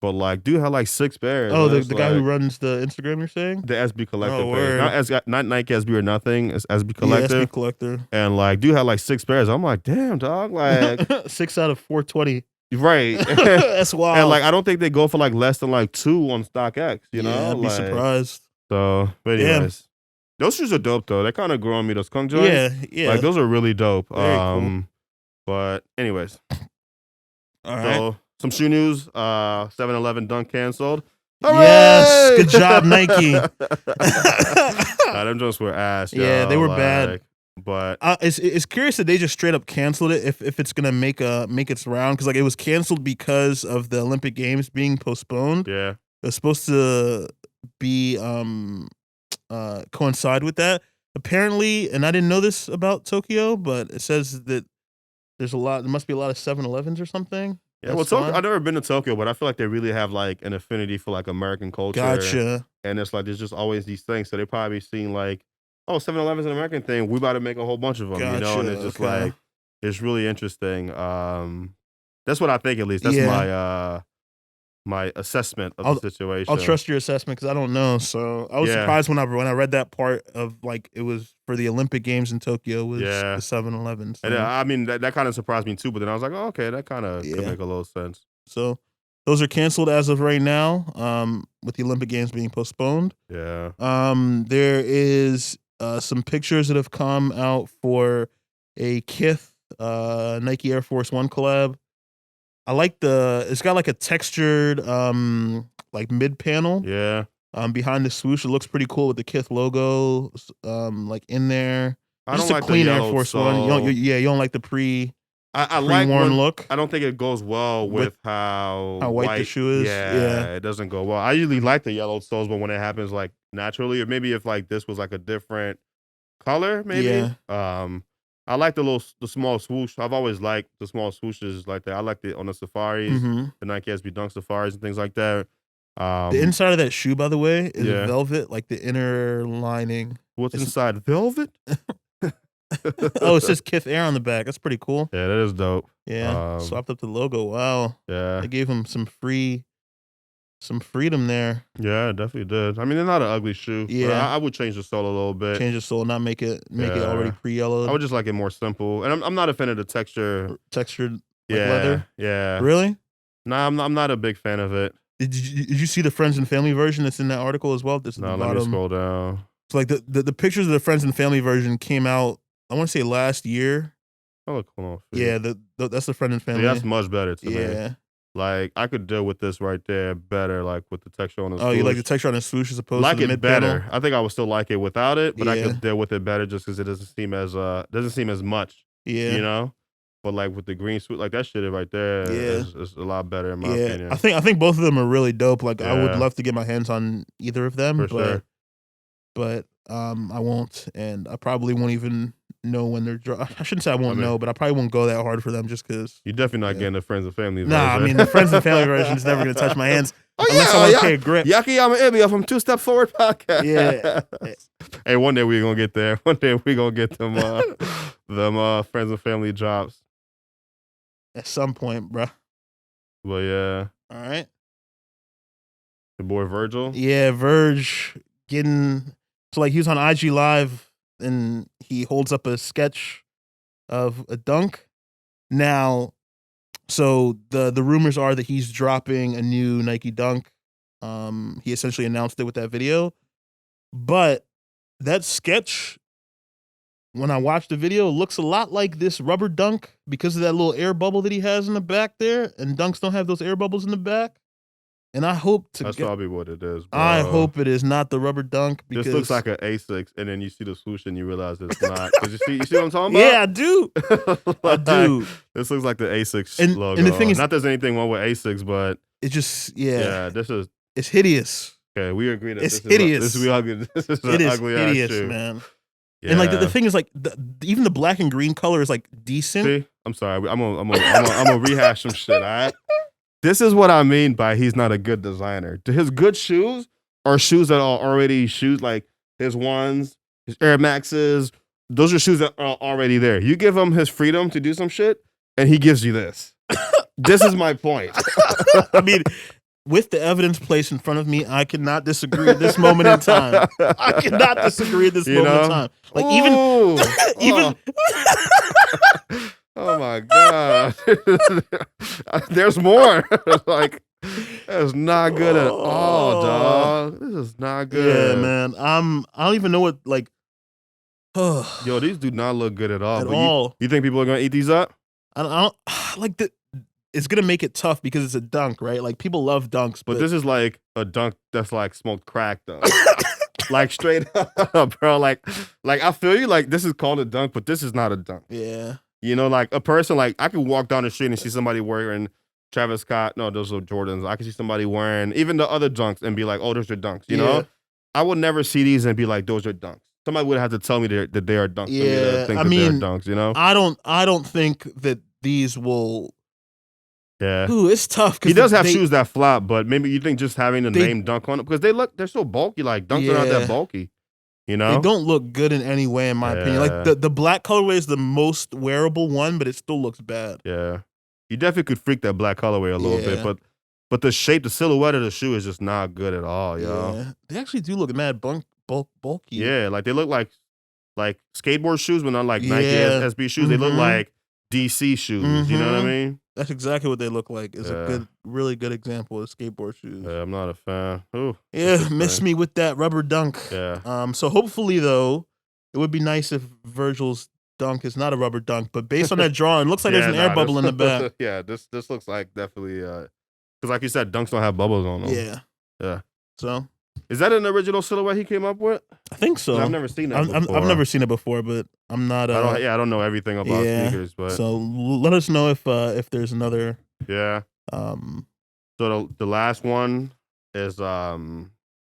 But like, dude had like 6 pairs. Oh, the guy who runs the Instagram, you're saying? The SB Collector page. Not Nike SB or nothing. It's SB Collector. Yeah, SB Collector. And like, dude had like 6 pairs. I'm like, damn, dog. Like 6 out of 420. Right. That's wild. And like, I don't think they go for like less than like 2 on StockX. You know, I'd be surprised. So, but anyways, those shoes are dope though. They kind of grow on me. Those skunk joints. Yeah. Like those are really dope. Very cool. But anyways, all right. So, some shoe news, 7-Eleven dunk canceled. Hooray! Yes, good job, Nike. Them joints were ass. Yeah, they were bad. But it's curious that they just straight up canceled it. If it's gonna make its round, because like it was canceled because of the Olympic Games being postponed. Yeah, it was supposed to be coincide with that. Apparently, and I didn't know this about Tokyo, but it says that there must be a lot of 7-Elevens or something. Yeah, well, Tokyo, I've never been to Tokyo, but I feel like they really have like an affinity for like American culture. Gotcha. And it's like there's just always these things, so they probably seen like, oh, 7-Eleven's an American thing. We about to make a whole bunch of them, you know. And it's just like it's really interesting. That's what I think, at least. That's my assessment of the situation. I'll trust your assessment because I don't know. So I was surprised when I read that part of like it was for the Olympic Games in Tokyo was the 7-Eleven. So. And I mean that kind of surprised me too. But then I was like, oh, okay, that kind of could make a little sense. So those are canceled as of right now. With the Olympic Games being postponed. Yeah. There is some pictures that have come out for a Kith Nike Air Force One collab. I like it's got like a textured like mid panel. Yeah. Behind the swoosh, it looks pretty cool with the Kith logo, like in there. I Just don't a like the clean Air yellow Force One. You don't like the I like pre-worn look. I don't think it goes well with how white the shoe is. Yeah, it doesn't go well. I usually like the yellow soles, but when it happens like naturally, or maybe if like this was like a different color, maybe. Yeah. I like the small swoosh. I've always liked the small swooshes like that. I like it on the safaris, the Nike SB Dunk safaris and things like that. The inside of that shoe, by the way, is velvet, like the inner lining. What's inside? Velvet? Oh, it says Kith Air on the back. That's pretty cool. Yeah, that is dope. Yeah, swapped up the logo. Wow. Yeah, they gave him some freedom there. Yeah, it definitely did. I mean, they're not an ugly shoe. Yeah, I would change the sole a little bit. Change the sole, not make it already pre-yellowed. I would just like it more simple, and I'm not a fan of the textured leather. Yeah, really? Nah, I'm not a big fan of it. Did you see the Friends and Family version that's in that article as well? This no, let me scroll down. So like the pictures of the Friends and Family version came out, I want to say last year. Oh, look, hold on. Yeah, that's the Friends and Family. Yeah, that's much better to me. Yeah. Like, I could deal with this right there better, like with the texture on the swoosh. Oh, you like the texture on the swoosh as opposed to the mid better. panel? I think I would still like it without it, but I could deal with it better just because it doesn't seem as much. Yeah. You know? But like with the green swoosh, like that shit right there is a lot better in my opinion. I think both of them are really dope. Like I would love to get my hands on either of them, but I won't, and I probably won't even know when they're I shouldn't say I won't know, but I probably won't go that hard for them just because. You're definitely not getting the Friends and Family version. Nah, I mean the Friends and Family version is never gonna touch my hands unless I want to pay a grip. Yaky, I'm an Ibia from 2 Step Forward podcast. Yeah. Hey, one day we're gonna get there. One day we're gonna get them Friends and Family drops. At some point, bruh. But yeah. All right. The boy Virgil. Yeah, Verge getting. So like he was on IG Live and he holds up a sketch of a dunk. Now, so the rumors are that he's dropping a new Nike Dunk. He essentially announced it with that video. But that sketch, when I watched the video, looks a lot like this rubber dunk because of that little air bubble that he has in the back there. And dunks don't have those air bubbles in the back. And I hope that's probably what it is. Bro. I hope it is not the rubber dunk. Because this looks like an A6, and then you see the swoosh and you realize it's not. You see what I'm talking about? Yeah, I do. I do. This looks like the A6 logo. And the thing is, not there's anything wrong with A6, but it's just it's hideous. Okay, we agree that it's hideous. This is ugly. This is an ugly hideous, ass shoe, man. Yeah. And like the thing is, like even the black and green color is like decent. See, I'm sorry. I'm gonna rehash some shit. All right. This is what I mean by he's not a good designer. His good shoes are shoes that are already shoes like his ones, his Air Maxes. Those are shoes that are already there. You give him his freedom to do some shit, and he gives you this. This is my point. I mean, with the evidence placed in front of me, I cannot disagree at this moment in time. I cannot disagree at this moment in time. Like even. Oh my god! There's more. Like that's not good at all, dog. This is not good. Yeah, man. I don't even know what like. Yo, these do not look good at all. At all. You think people are gonna eat these up? I don't like the. It's gonna make it tough because it's a dunk, right? Like people love dunks, but this is like a dunk that's like smoked crack, though. Like straight up, bro. Like I feel you. Like this is called a dunk, but this is not a dunk. Yeah. You know, like a person, like I can walk down the street and see somebody wearing Travis Scott. No, those are Jordans. I can see somebody wearing even the other dunks and be like, oh, those are dunks. You know, I would never see these and be like, those are dunks. Somebody would have to tell me that they are dunks. Yeah, I mean, they're dunks. You know, I don't think that these will. Yeah. Ooh, it's tough. He does have shoes that flop, but maybe you think just having the name Dunk on it because they're so bulky. Like dunks are not that bulky. You know, they don't look good in any way, in my opinion. Like the black colorway is the most wearable one, but it still looks bad. Yeah, you definitely could freak that black colorway a little bit, but the shape, the silhouette of the shoe is just not good at all, yo. Yeah, they actually do look mad bulky. Yeah, like they look like skateboard shoes, but not like Nike SB shoes. They look like DC shoes. You know what I mean? That's exactly what they look like. It's a really good example of skateboard shoes. Yeah, I'm not a fan. Ooh, miss me with that rubber dunk. Yeah. So hopefully though, it would be nice if Virgil's dunk is not a rubber dunk, but based on that drawing, it looks like there's an air bubble in the back. Yeah, this looks like definitely because like you said, dunks don't have bubbles on them. Yeah. Yeah. So Is that an original silhouette he came up with? I think so. I've never seen that before. I've never seen it before, but I'm not. I don't know everything about sneakers, but so let us know if there's another. Yeah. So the last one is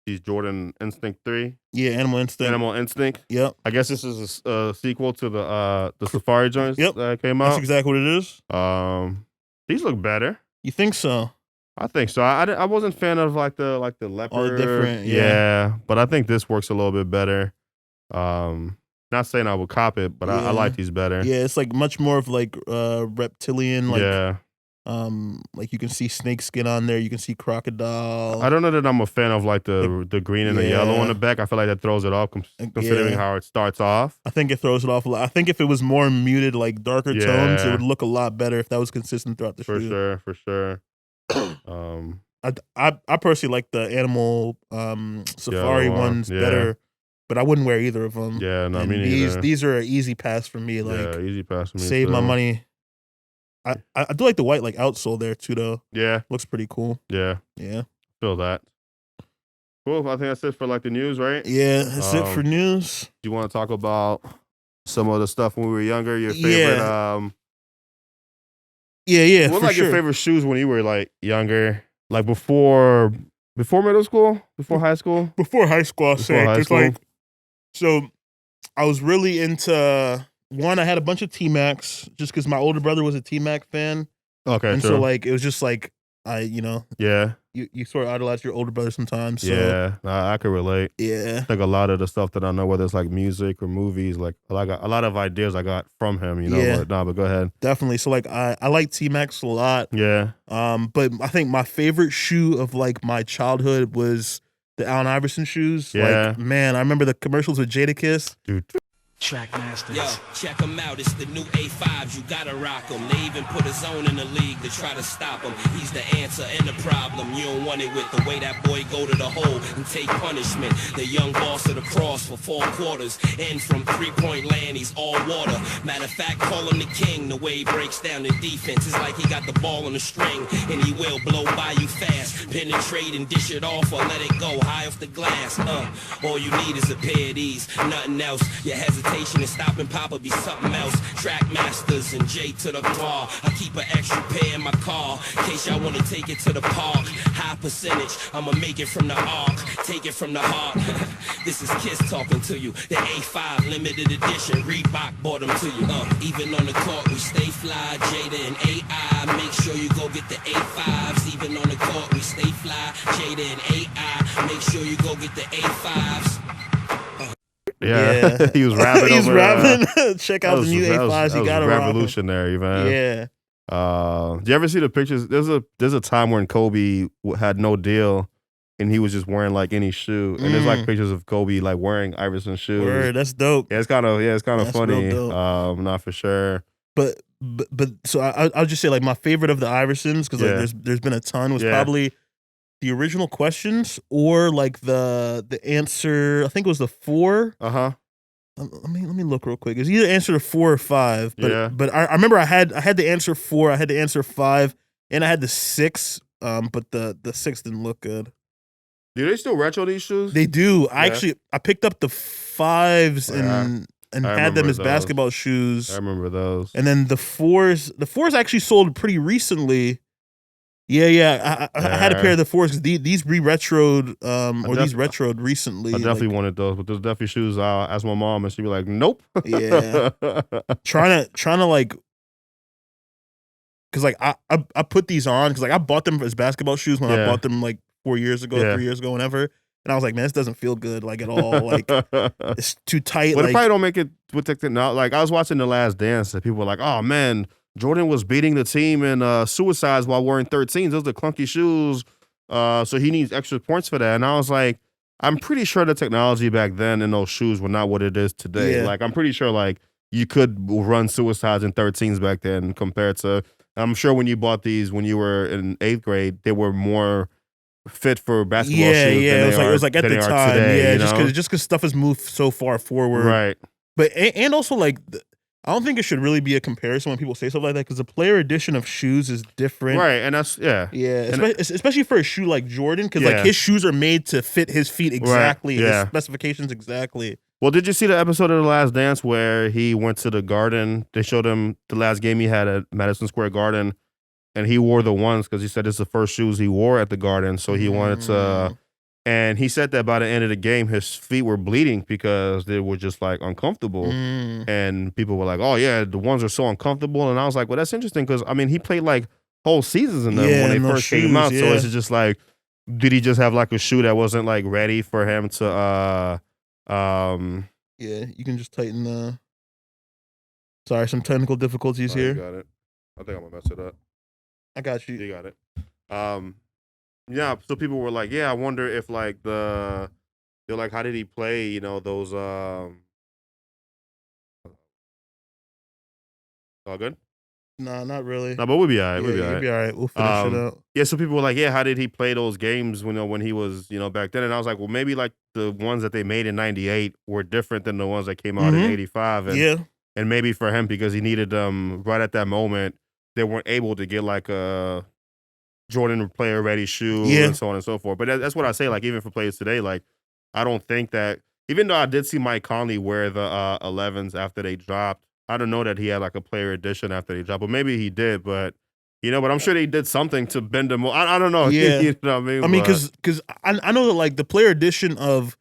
these Jordan Instinct 3. Yeah, Animal Instinct. Animal Instinct. Yep. I guess this is a sequel to the Safari joints that came out. That's exactly what it is. These look better. You think so? I think so. I wasn't a fan of like the leopard. All the different, but I think this works a little bit better. Not saying I would cop it, but I like these better. Yeah, it's like much more of like reptilian. Like, like you can see snake skin on there. You can see crocodile. I don't know that I'm a fan of like the green and the yellow on the back. I feel like that throws it off considering how it starts off. I think it throws it off a lot. I think if it was more muted, like darker tones, it would look a lot better if that was consistent throughout the shoe. For sure. I personally like the Animal Safari ones better, but I wouldn't wear either of them. Yeah, no, me neither. These are an easy pass for me. Like, easy pass for me. Save my money. I do like the white like outsole there too, though. Yeah, looks pretty cool. Yeah. Feel that. Cool. I think that's it for like the news, right? Yeah, that's it for news. Do you want to talk about some of the stuff when we were younger? Your favorite? Yeah. What like your favorite shoes when you were like younger? Like before middle school, before high school, I'll say. It's like, so I was really into one. I had a bunch of T-Macs just because my older brother was a T-Mac fan. Okay, and so like it was just like you sort of idolize your older brother sometimes. So. I could relate. Yeah, like a lot of the stuff that I know, whether it's like music or movies, like a lot of ideas I got from him. You know, Yeah. but go ahead. Definitely. So like I like T-Macs a lot. Yeah. But I think my favorite shoe of like my childhood was the Allen Iverson shoes. Yeah. Like, man, I remember the commercials with Jadakiss. Dude. Trackmasters. Yo, check them out. It's the new A5s. You gotta rock them. They even put a zone in the league to try to stop him. He's the answer and the problem. You don't want it with the way that boy go to the hole and take punishment. The young boss of the cross for 4 quarters. And from 3-point land, he's all water. Matter of fact, call him the king. The way he breaks down the defense is like he got the ball on the string. And he will blow by you fast. Penetrate and dish it off or let it go high off the glass. All you need is a pair of these. Nothing else. Your hesitation and stopping Papa be something else. Trackmasters and J to the bar. I keep an extra pair in my car in case y'all want to take it to the park. High percentage, I'ma make it from the arc. Take it from the heart. This is Kiss talking to you. The A5 limited edition. Reebok bought them to you. Even on the court we stay fly. Jada and AI. Make sure you go get the A5s. Even on the court we stay fly. Jada and AI. Make sure you go get the A5s. Yeah. He was rapping. He's rapping. Check out the new A5s. You got to revolutionary, man. Yeah. Do you ever see the pictures? There's a time when Kobe had no deal, and he was just wearing like any shoe. And there's like pictures of Kobe like wearing Iverson shoes. Word, that's dope. Yeah, it's kind of funny. Not for sure. But so I'll just say like my favorite of the Iversons because like there's been a ton was probably the original questions or like the answer. I think it was the 4. Let me look real quick. It was either answer to 4 or 5. But I remember I had the answer 4. I had the answer 5, and I had the 6. But the 6 didn't look good. Do they still retro these shoes? They do. I picked up the 5s and had them as basketball shoes. I remember those. And then the 4s actually sold pretty recently. Yeah. I had a pair of the 4s because these re-retroed these retroed recently. I definitely wanted those, but there's definitely shoes I'll ask my mom and she'd be like, nope. Yeah. trying to like, because like I put these on because like I bought them as basketball shoes when I bought them like 4 years ago, 3 years ago, whenever. And I was like, man, this doesn't feel good like at all. Like it's too tight. But it probably don't make it with now. Like I was watching The Last Dance and people were like, oh man, Jordan was beating the team in suicides while wearing 13s. Those are clunky shoes. So he needs extra points for that. And I was like, I'm pretty sure the technology back then in those shoes were not what it is today. Yeah. Like I'm pretty sure like you could run suicides in 13s back then compared to, I'm sure when you bought these when you were in 8th grade, they were more fit for basketball shoes. Yeah, it was like at the time. Today, just because stuff has moved so far forward. Right. But and also like I don't think it should really be a comparison when people say stuff like that because the player edition of shoes is different. Right, and that's, especially for a shoe like Jordan because like his shoes are made to fit his feet exactly, his specifications exactly. Well, did you see the episode of The Last Dance where he went to the Garden? They showed him the last game he had at Madison Square Garden, and he wore the ones because he said it's the first shoes he wore at the Garden, so he wanted to. And he said that by the end of the game, his feet were bleeding because they were just like uncomfortable. And people were like, "Oh yeah, the ones are so uncomfortable." And I was like, "Well, that's interesting because I mean, he played like whole seasons in them when they first came out. So it's just like, did he just have like a shoe that wasn't like ready for him to?" Yeah, you can just tighten the. Sorry, some technical difficulties here. You got it. I think I'm gonna mess it up. I got you. You got it. Yeah, so people were like, yeah, I wonder if like they're like, how did he play, you know, those all good? No, not really. No, but we'll be all right. We'll be all right. We'll finish it out. Yeah, so people were like, yeah, how did he play those games when he was, you know, back then? And I was like, well, maybe like the ones that they made in 98 were different than the ones that came out in 85. And maybe for him, because he needed them right at that moment, they weren't able to get like a Jordan player ready shoe and so on and so forth. But that's what I say, like, even for players today, like, I don't think that, even though I did see Mike Conley wear the 11s after they dropped, I don't know that he had like a player edition after they dropped, but maybe he did, but you know, but I'm sure they did something to bend them. I don't know. Yeah. You know what I mean? I mean, because I know that like the player edition of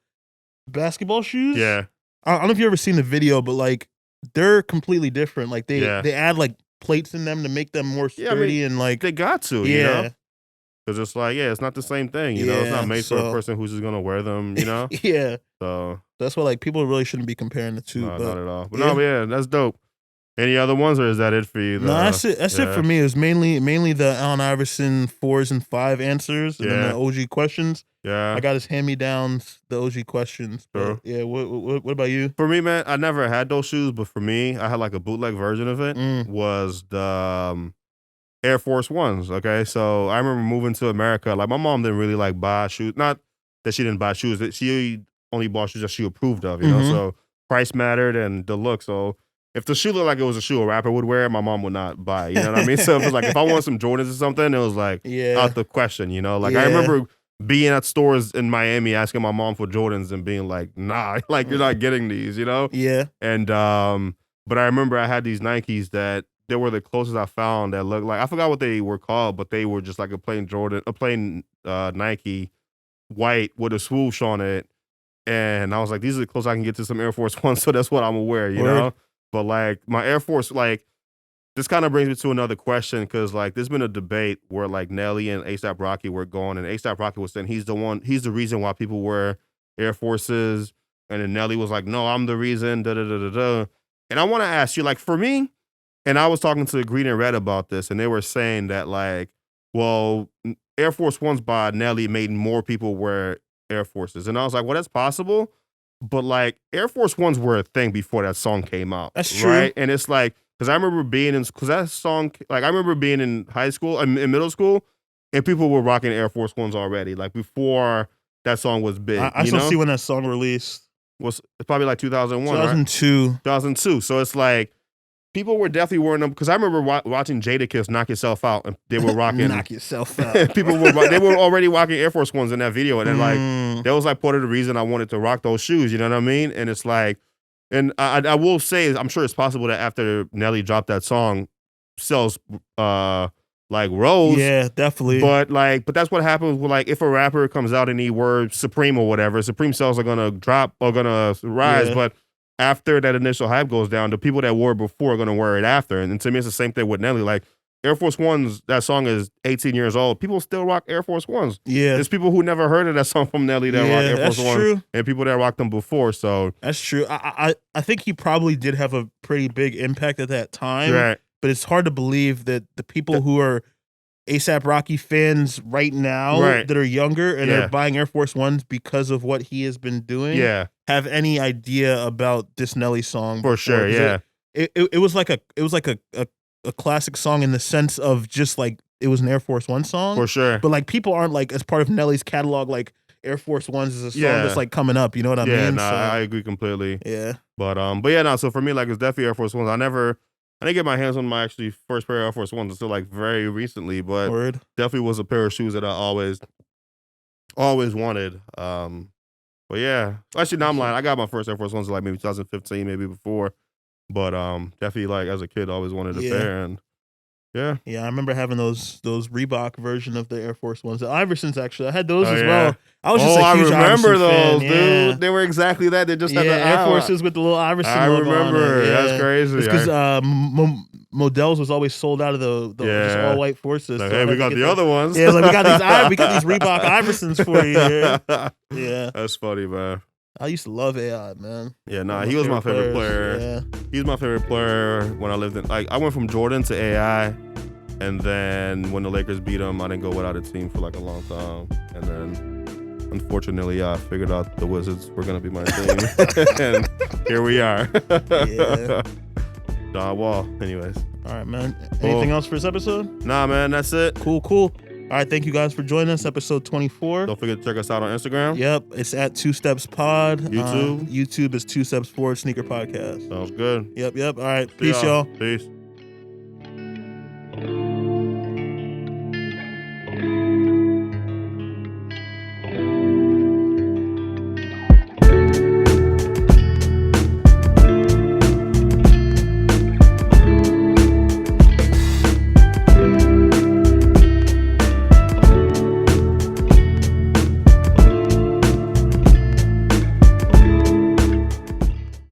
basketball shoes. Yeah. I don't know if you ever seen the video, but like they're completely different. Like they add like plates in them to make them more sturdy and like they got to, you know? Because it's like, it's not the same thing, you know? It's not made for a person who's just going to wear them, you know? So that's why like people really shouldn't be comparing the two. No, not at all. But that's dope. Any other ones, or is that it for you? No, that's it. That's it for me. It was mainly the Allen Iverson 4s and 5 answers, and then the OG questions. Yeah, I got his hand-me-downs, the OG questions. Sure. Yeah. What about you? For me, man, I never had those shoes, but for me, I had like a bootleg version of it. Was the Air Force Ones. Okay, so I remember moving to America. Like my mom didn't really like buy shoes. Not that she didn't buy shoes. That she only bought shoes that she approved of. You know, so price mattered and the look. So if the shoe looked like it was a shoe a rapper would wear, my mom would not buy it. You know what I mean? So it was like if I wanted some Jordans or something, it was like out the question. You know, like I remember being at stores in Miami asking my mom for Jordans and being like, nah, like you're not getting these. You know? Yeah. And but I remember I had these Nikes that they were the closest I found that looked like, I forgot what they were called, but they were just like a plain Nike white with a swoosh on it. And I was like, these are the closest I can get to some Air Force Ones, so that's what I'm gonna wear, you know? But like my Air Force, like this kind of brings me to another question because like there's been a debate where like Nelly and A$AP Rocky were going, and A$AP Rocky was saying he's the reason why people wear Air Forces, and then Nelly was like, no, I'm the reason, da da da da da. And I want to ask you, like for me, and I was talking to Green and Red about this, and they were saying that like, well, Air Force Ones by Nelly made more people wear Air Forces, and I was like, well, that's possible. But like Air Force Ones were a thing before that song came out. That's true. Right? And it's like, because I remember being in, because that song, like I remember being in high school, in middle school, and people were rocking Air Force Ones already, like before that song was big. I still see when that song released. It's probably like 2001, 2002. Right? 2002. So it's like, people were definitely wearing them, because I remember watching Jadakiss Knock Yourself Out, and they were rocking. Knock Yourself Out. They were already rocking Air Force Ones in that video, and then like that was like part of the reason I wanted to rock those shoes. You know what I mean? And it's like, and I will say, I'm sure it's possible that after Nelly dropped that song, sales like rose. Yeah, definitely. But that's what happens with like if a rapper comes out and he wears Supreme or whatever, Supreme sales are gonna drop or gonna rise, but after that initial hype goes down, the people that wore it before are going to wear it after. And to me, it's the same thing with Nelly. Like, Air Force Ones, that song is 18 years old. People still rock Air Force Ones. Yeah. There's people who never heard of that song from Nelly that rock Air Force Ones. True. And people that rocked them before, so. That's true. I think he probably did have a pretty big impact at that time. Right. But it's hard to believe that the people who are A$AP Rocky fans right now that are younger and are buying Air Force Ones because of what he has been doing have any idea about this Nelly song. For sure, yeah. It was like a classic song in the sense of just like it was an Air Force One song. For sure. But like people aren't like as part of Nelly's catalog like Air Force Ones is a song that's like coming up. You know what I mean? Yeah, no, I agree completely. Yeah. But yeah, no. So for me, like, it's definitely Air Force Ones. I didn't get my hands on my actually first pair of Air Force Ones until like very recently. But definitely was a pair of shoes that I always wanted. But yeah, actually, now I'm lying. I got my first Air Force Ones like maybe 2015, maybe before. But definitely like as a kid, I always wanted a pair. And yeah, I remember having those Reebok version of the Air Force Ones. The Iversons, actually, I had those as well. I was just a huge remember Iverson those, fan. dude. Yeah. They were exactly that. They just had the Air Forces with the little Iverson logo on it. That's crazy. It's because Modell's was always sold out of the just all white Forces. Like, so hey, we got the other ones. Yeah, like we got these Reebok Iversons for you here. Yeah, that's funny, man. I used to love AI, man. Yeah, nah, he was my favorite player. Yeah. He's my favorite player when I lived in. Like, I went from Jordan to AI. And then when the Lakers beat them, I didn't go without a team for like a long time. And then, unfortunately, I figured out the Wizards were going to be my team. And here we are. Yeah. John Wall, anyways. All right, man. Anything else for this episode? Nah, man, that's it. Cool. All right, thank you guys for joining us, episode 24. Don't forget to check us out on Instagram. Yep, it's at 2 Steps Pod. YouTube. YouTube is 2 Steps Forward Sneaker Podcast. Sounds good. Yep. All right, peace, y'all. Peace.